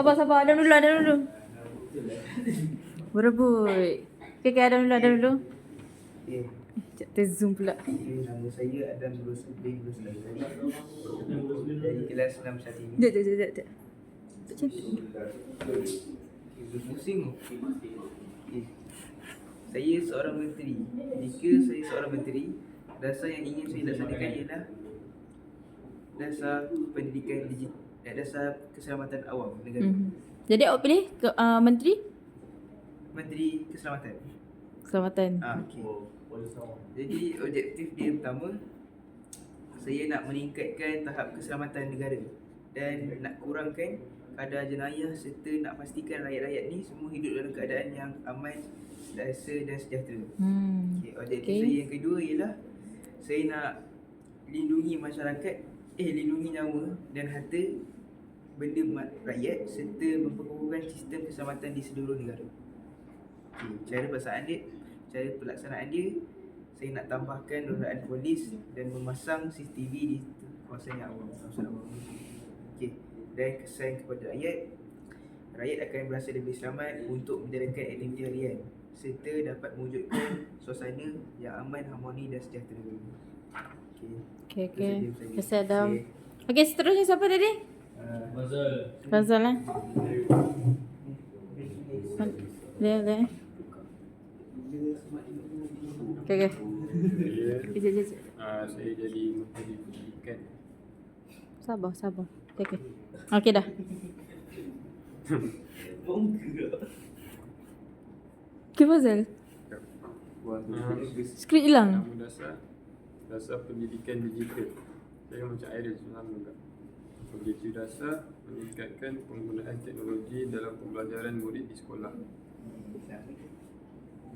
Sabar. Adam dulu. Berebut. Okay, Adam dulu. Kita zoom pula. Nama saya Adam Rusudin dari kelas 6 saat ini. Sekejap. Pusing. Saya seorang menteri. Jika saya seorang menteri, dasar yang ingin saya laksanakan ialah dasar pendidikan digital, dasar keselamatan awam negara. Jadi awak pilih menteri keselamatan. Okey. Jadi objektif dia pertama, saya nak meningkatkan tahap keselamatan negara dan nak kurangkan kadar jenayah serta nak pastikan rakyat-rakyat ni semua hidup dalam keadaan yang aman, selesa dan sejahtera. Objektif saya yang kedua ialah saya nak lindungi masyarakat, lindungi nyawa dan harta benda rakyat serta memperkukuhkan sistem keselamatan di seluruh negara. Cara pelaksanaan dia, saya nak tambahkan rondaan polis dan memasang CCTV di kawasan yang awam. Dan kesan kepada rakyat akan berasa lebih selamat untuk menjalankan aktiviti harian serta dapat mewujudkan suasana yang aman, harmoni dan sejahtera. Okay. Kasih Adam. Okay, seterusnya siapa tadi? Fazal lah. Dia. Okay. Saya jadi menteri pendidikan. Sabar. Okay dah. Okay, Fazal. Skrip hilang. Nama dasar pendidikan digital. Saya macam Iris sama juga. Objektif dasar meningkatkan penggunaan teknologi dalam pembelajaran murid di sekolah.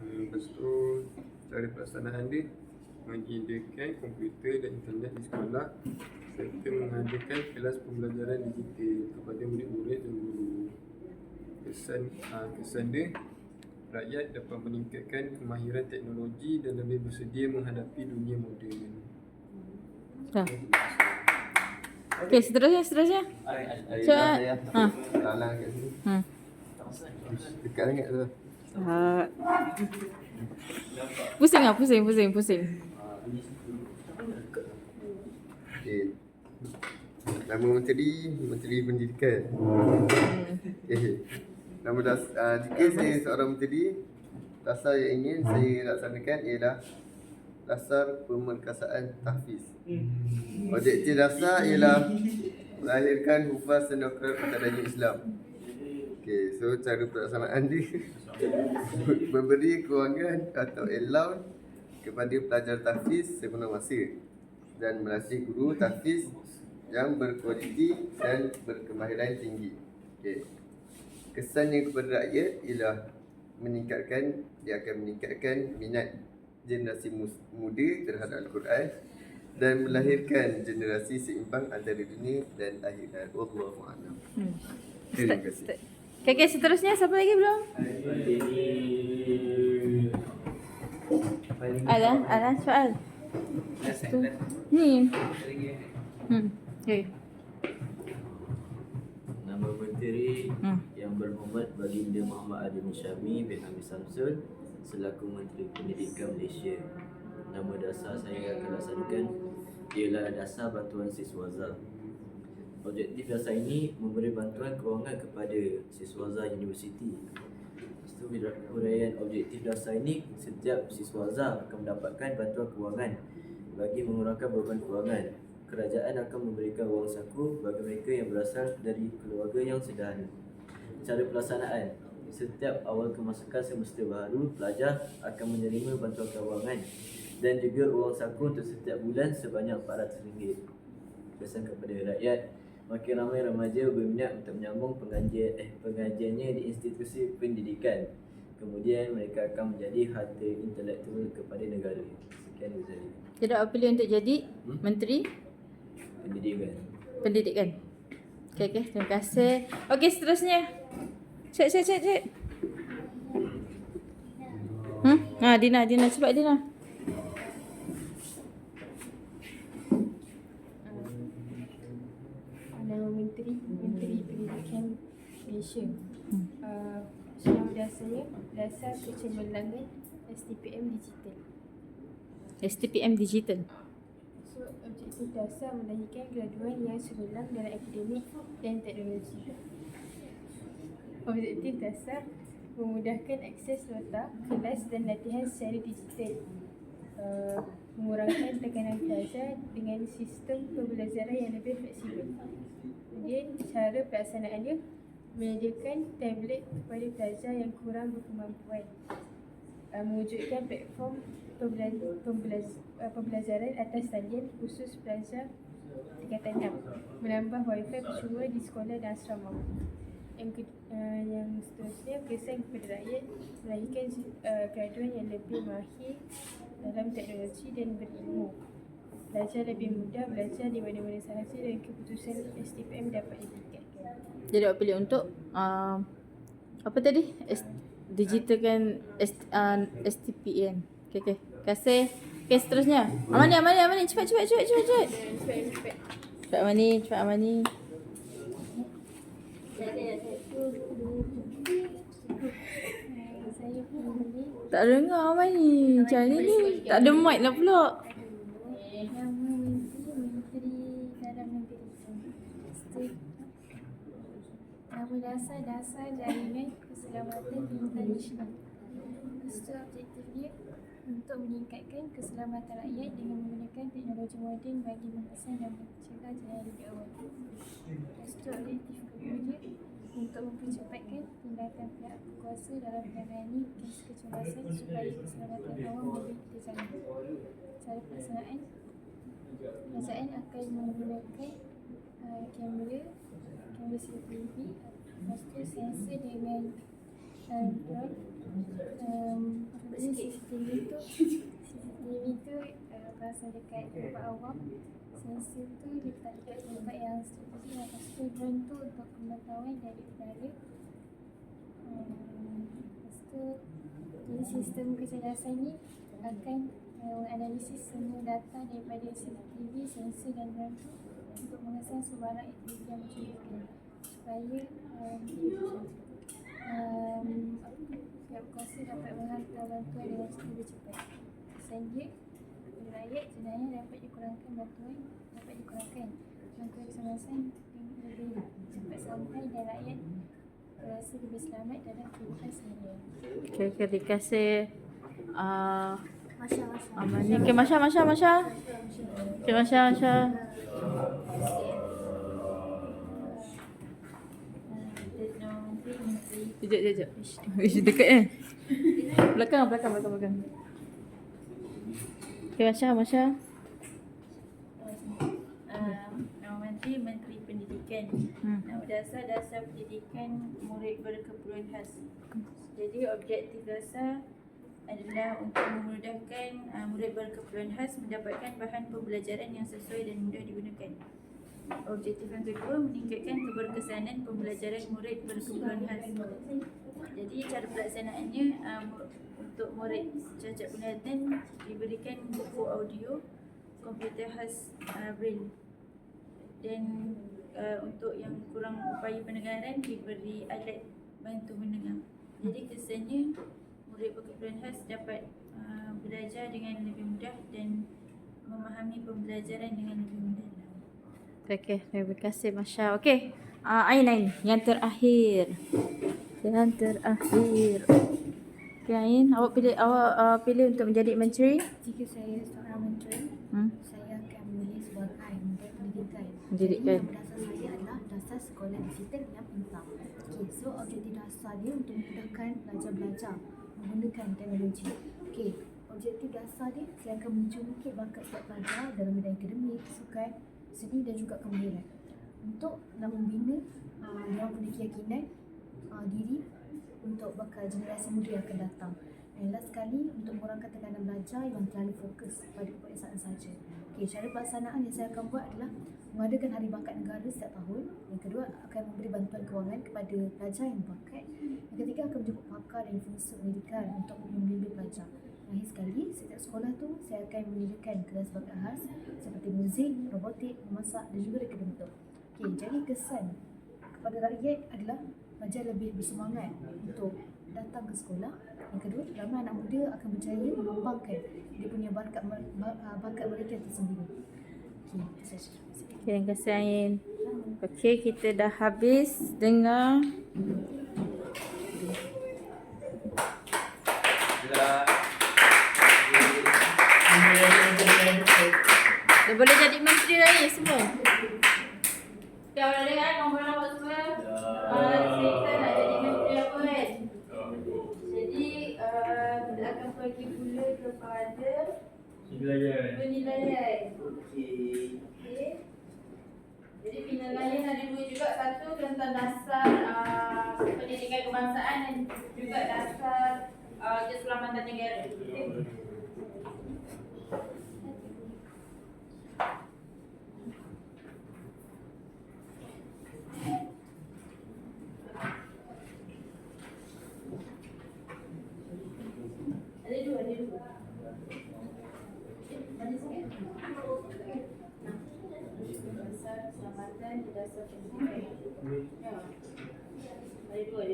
Lepas tu cara pelaksanaan dia menyediakan komputer dan internet di sekolah serta mengadakan kelas pembelajaran digital kepada murid-murid dan guru. Kesan dia, rakyat dapat meningkatkan kemahiran teknologi dan lebih bersedia menghadapi dunia moden. Dah. Okey, seterusnya. Cepat. Lalang kat sini. Dekat sangat tu. Pusing. Okey. Nama Menteri Pendidikan. Nama jika saya seorang menteri, dasar yang ingin saya laksanakan ialah dasar pemerkasaan tahfiz. Objektif dasar ialah melahirkan hufaz dan doktorat pertadanya Islam. Okey, so cara pelaksanaan dia memberi kewangan atau allowance kepada pelajar tahfiz sepenuh masa dan melatih guru tahfiz yang berkualiti dan berkemahiran tinggi. Okey. Kesannya kepada rakyat ialah dia akan meningkatkan minat generasi muda terhadap Al-Quran dan melahirkan generasi seimbang antara dunia dan akhirat. Wallahu a'lam. Terima kasih. Okay, seterusnya siapa lagi belum? Alan soal. Ni. Okay. Nama Menteri Yang Berhormat Baginda Muhammad Adil Syami bin Hamid Samsul selaku Menteri Pendidikan Malaysia. Nama dasar saya akan laksanakan ialah dasar bantuan siswaza. Objektif dasar ini memberi bantuan kewangan kepada siswaza universiti. Lepas tu huraian objektif dasar ini, setiap siswaza akan mendapatkan bantuan kewangan bagi mengurangkan beban kewangan. Kerajaan akan memberikan wang saku bagi mereka yang berasal dari keluarga yang sederhana. Cara pelaksanaan, setiap awal kemasukan semester baru, pelajar akan menerima bantuan kewangan dan juga wang saku untuk setiap bulan sebanyak RM400. Pesan kepada rakyat, makin ramai remaja berminat untuk menyambung pengajiannya di institusi pendidikan. Kemudian mereka akan menjadi harta intelektual kepada negara. Sekian dari saya. Jadi apa pilih untuk jadi Menteri Pendidikan. Okay, terima kasih. Okay, seterusnya. Cek. Dina, cepat Dina. Nama Menteri Pendidikan Malaysia. Nama dasarnya dasar kecemerlangan STPM Digital. So, objektif dasar melahirkan graduan yang cemerlang dalam akademik dan teknologi. Objektif dasar memudahkan akses nota, kelas dan latihan secara digital. Mengurangkan tekanan pelajar dengan sistem pembelajaran yang lebih fleksibel. Kemudian cara pelaksanaannya menyediakan tablet kepada pelajar yang kurang berkemampuan. Mewujudkan platform pembelajaran atas talian khusus pelajar tingkatan 6. Menambah wifi percuma di sekolah dan asrama. Yang seterusnya, kesan kepada rakyat melahirkan graduan yang lebih mahir dalam teknologi dan berilmu. Pelajar lebih mudah belajar di mana-mana sahaja dan keputusan STPM dapat ditingkatkan. Jadi awak pilih untuk apa tadi? Digitalkan STPM. Okay. Kasih. Okay, seterusnya. Amani. Cepat. Cepat Amani. Tak dengar Amani. Macam ni. Tak ada mic lah pula. Nama dasar jaringan keselamatan internasional. Objektif dia untuk meningkatkan keselamatan rakyat dengan menggunakan teknologi moden bagi mengesan dan mencegah jaya lebih awal. Objektif kedua dia untuk mempercepatkan tindakan pihak berkuasa dalam menangani kes kecemasan supaya keselamatan awam lebih terjaga. Cara pelaksanaan kerajaan akan menggunakan kamera CCTV, lepas tu sensor dengan drone. CCTV tu pasang dekat tempat awam, sensor tu letak dekat tempat yang strategik, lepas tu drone tu untuk pemantauan dari udara. Lepas tu jadi sistem kecerdasan ni akan menganalisis semua data daripada CCTV, sensor dan drone tu untuk mengesan sebarang aktiviti yang mencurigakan supaya pihak berkuasa dapat menghantar bantuan dengan lebih cepat. Sehingga kepada rakyat jenayah dapat dikurangkan, bantuan kecemasan lebih cepat sampai dan rakyat berasa lebih selamat dalam kehidupan seharian. Okay, terima kasih. Masya. Okay, Masya. Okay, Masya. Sekejap. Ish, dekat Belakang. Okay, Masya. Nama Menteri Pendidikan. Nama dasar pendidikan murid berkeperluan khas. Jadi objektif dasar adalah untuk memudahkan murid berkeperluan khas mendapatkan bahan pembelajaran yang sesuai dan mudah digunakan. Objektif yang kedua, meningkatkan keberkesanan pembelajaran murid berkeperluan khas. Jadi cara pelaksanaannya, untuk murid cacat penglihatan diberikan buku audio, komputer khas Braille, dan untuk yang kurang upaya pendengaran diberi alat bantu mendengar. Jadi kesannya murid berkeperluan khas dapat belajar dengan lebih mudah dan memahami pembelajaran dengan lebih mudah. Okay, terima kasih Masya. Okay, Ain, yang terakhir. Okay, Ain, awak pilih untuk menjadi menteri. Jika saya seorang menteri, saya akan memilih sebagai Menteri Pendidikan. Pendidikan. Jadi dasar saya adalah dasar sekolah digital yang pintar. Okay, so objektif dasar dia untuk memudahkan pelajar-belajar menggunakan teknologi. Okay, objektif dasar dia, saya akan menunjukkan bakat setiap pelajar dalam bidang akademik, sukan, seni dan juga kemahiran untuk membina yang punya keyakinan diri untuk bakal generasi muda yang akan datang. Dan last sekali, untuk mengurangkan tekanan belajar yang terlalu fokus pada peperiksaan saja. Okay, cara pelaksanaan yang saya akan buat adalah mengadakan Hari Bakat Negara setiap tahun. Yang kedua, akan memberi bantuan kewangan kepada pelajar yang berbakat. Yang ketiga, akan menjemput pakar dan influencer pendidikan untuk membimbing pelajar. Akhir sekali, setiap sekolah tu saya akan menyediakan kelas bakat khas seperti muzik, robotik, memasak dan juga reka bentuk. Okay, jadi kesan kepada rakyat adalah pelajar lebih bersemangat untuk datang ke sekolah. Yang kedua, ramai anak muda akan berjaya mengembangkan dia punya bakat mereka tersendiri. Okay, terima kasih Ain. Okay, kita dah habis dengar. Dah boleh jadi menteri dah ni semua. Kau dah dengar nombor-nombor semua? Kita nak jadi menteri apa kan? Jadi kita akan pergi pula kepada penilaian. Okey. Jadi penilaian ada dua juga. Satu tentang dasar pendidikan kebangsaan dan juga dasar keselamatan negara. Okay. Ada dua. Mana sikit? Dasar keselamatan, dasar pendidikan. Ya. Ada dua.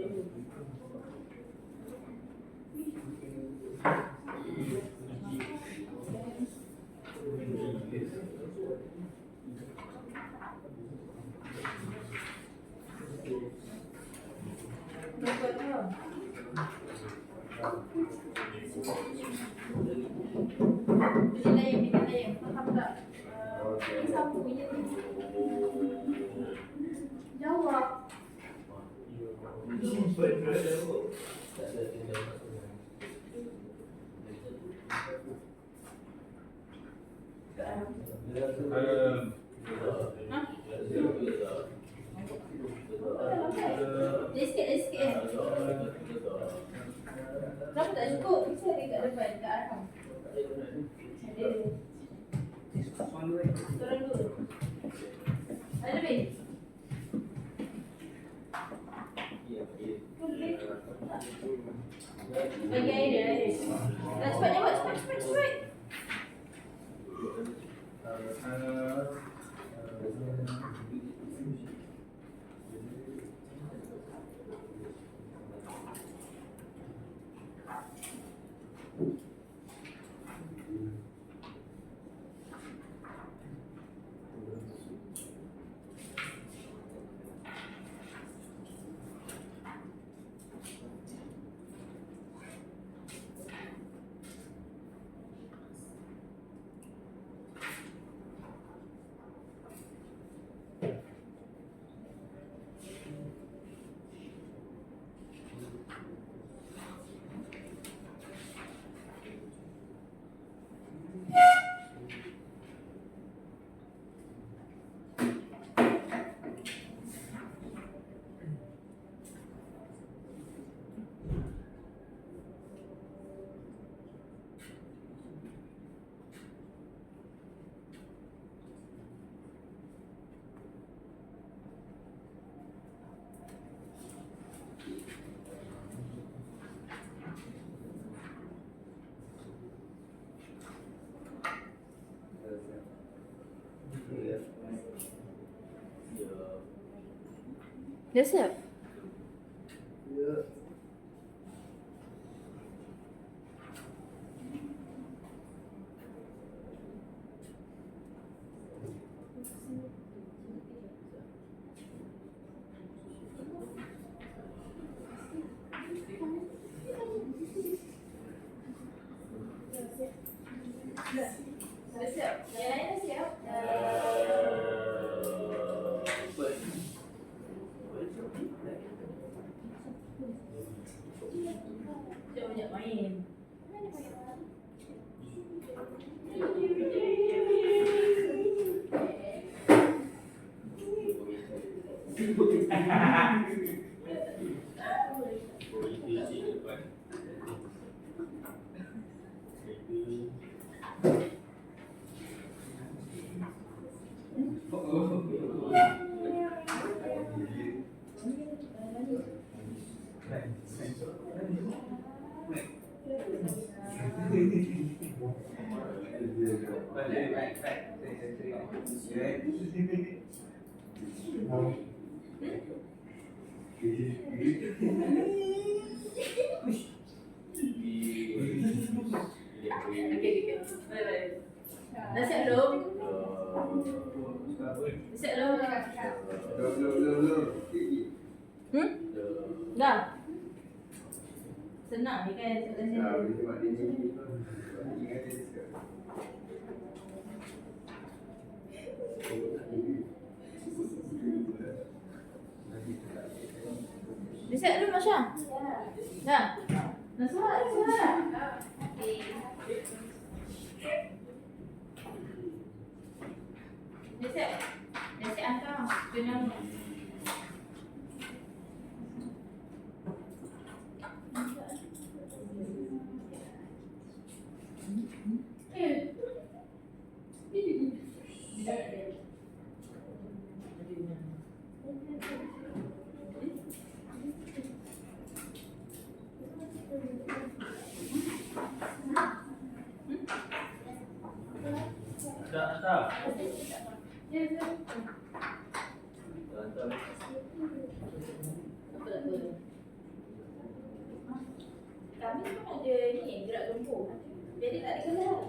Penilaian. Faham tak? Ini siapa punya ni? Jawab. Tak ada tinggal masuk. Dia sikit. Kenapa tak cukup? Bisa ada kat depan, kat arah. Ada. Turun dulu. Ada lebih? Boleh. Bagi air dia. Dah cepat jawab, cepat. Dah siap? Dah siap. Yang lain dah siap. Dia banyak main. Okey. Bye. Dah siap belum? Dah siap belum? Dah. Senang ni kan sebenarnya. Dah siap belum Masya? Dah. Dah surat. Okey. Dah siap? Dah siap hantar. Tunang. Kami pun ada ni gerak gempur. Jadi tak ada kelas.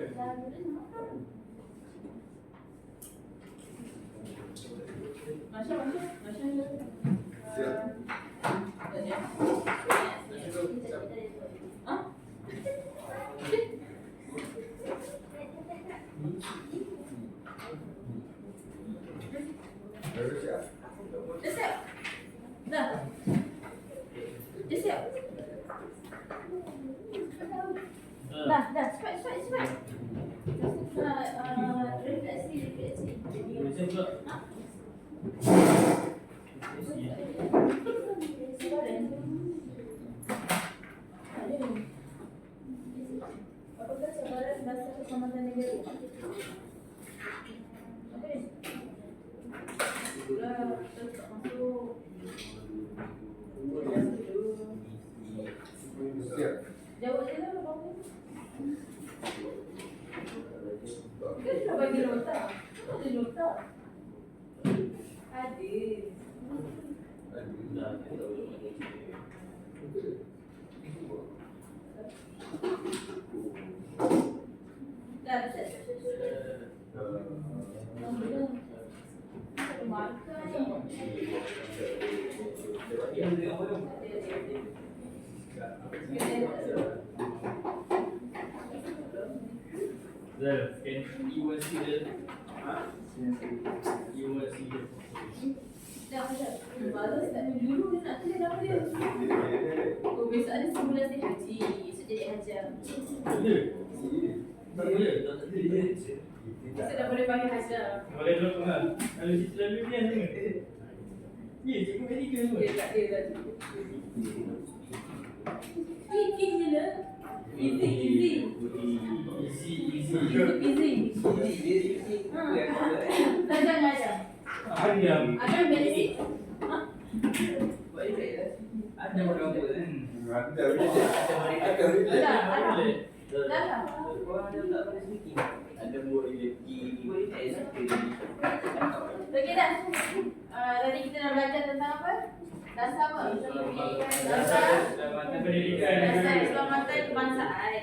Kita ada cuma Masya. Siap. Hah? Baru siap. Dah siap? Dah? Dah siap? Dah, cepat. Refleksi. Ha? Apakah cabaran dasar keselamatan negara? Apa ni? Itulah, kita tak masuk. Siap. Jawab je lah apa-apa. Kan dah bagi nota. Kenapa ada nota? Ada. Dah, siap. Ada markah Zal, can you will see the you will see the dah. Baru start dulu dia nak tulis nama dia. Oh, besok ada simulasi haji. Esok jadi hajar. Esok dah boleh panggil hajar. boleh dulu kan? Kalau cerita lalu ni kan semua. Ni cikgu medical semua. Dia tak dia tadi. King je lah. Easy. Ngajar. Diam. Ada basic. Ha? Ada orang buat kan? Ada. Dah. Ada buat elektrik, Okey dah. Tadi kita dah belajar tentang apa? Dasar apa? Dasar keselamatan kebangsaan.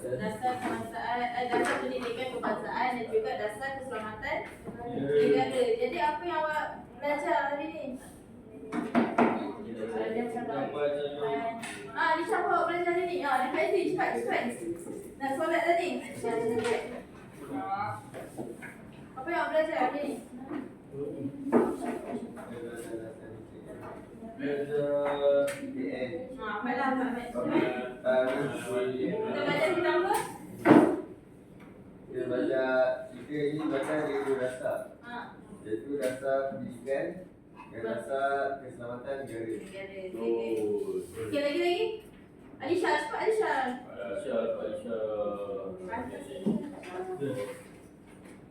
Dasar pendidikan kebangsaan dan juga dasar keselamatan negara. Jadi apa yang awak belajar hari ni? Alisha apa awak belajar hari ni? Refleksi cepat. Dah solat tadi? Cepat. Apa yang awak belajar hari ni? Baiklah, Ahmad. Kita belajar tentang apa? Kita belajar tiga ini belajar dia dua dasar. Iaitu dasar pendidikan dan dasar keselamatan negara. Okey, lagi. Alisha, cepat Alisha. Cepat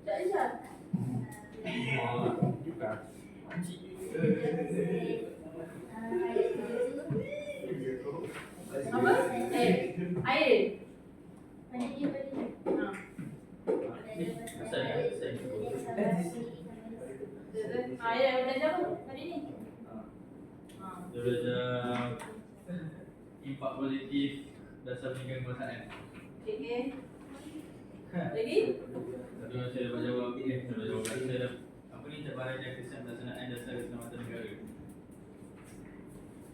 Alisha. Apa? Air. Air yang belajar apa hari ni? Dia belajar impak positif dasar pendidikan kebangsaan. Okey. Lagi? Tadi saya dapat jawab saya jawab saya apa ni cabaran yang pelaksanaan dasar keselamatan negara.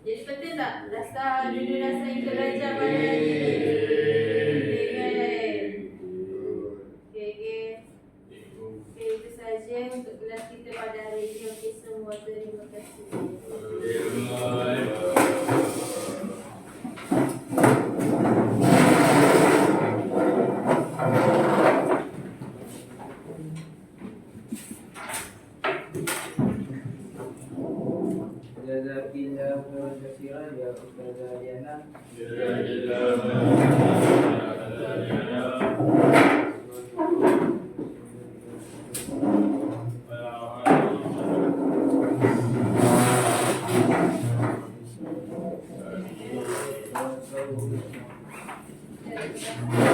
Jadi penting tak dasar yang kita belajar pada hari ni? Okey. Okey, itu saja untuk kelas kita pada hari ini. Okey, semua terima kasih. Jazakallahu khairan ya Ustazah Diana. Thank you.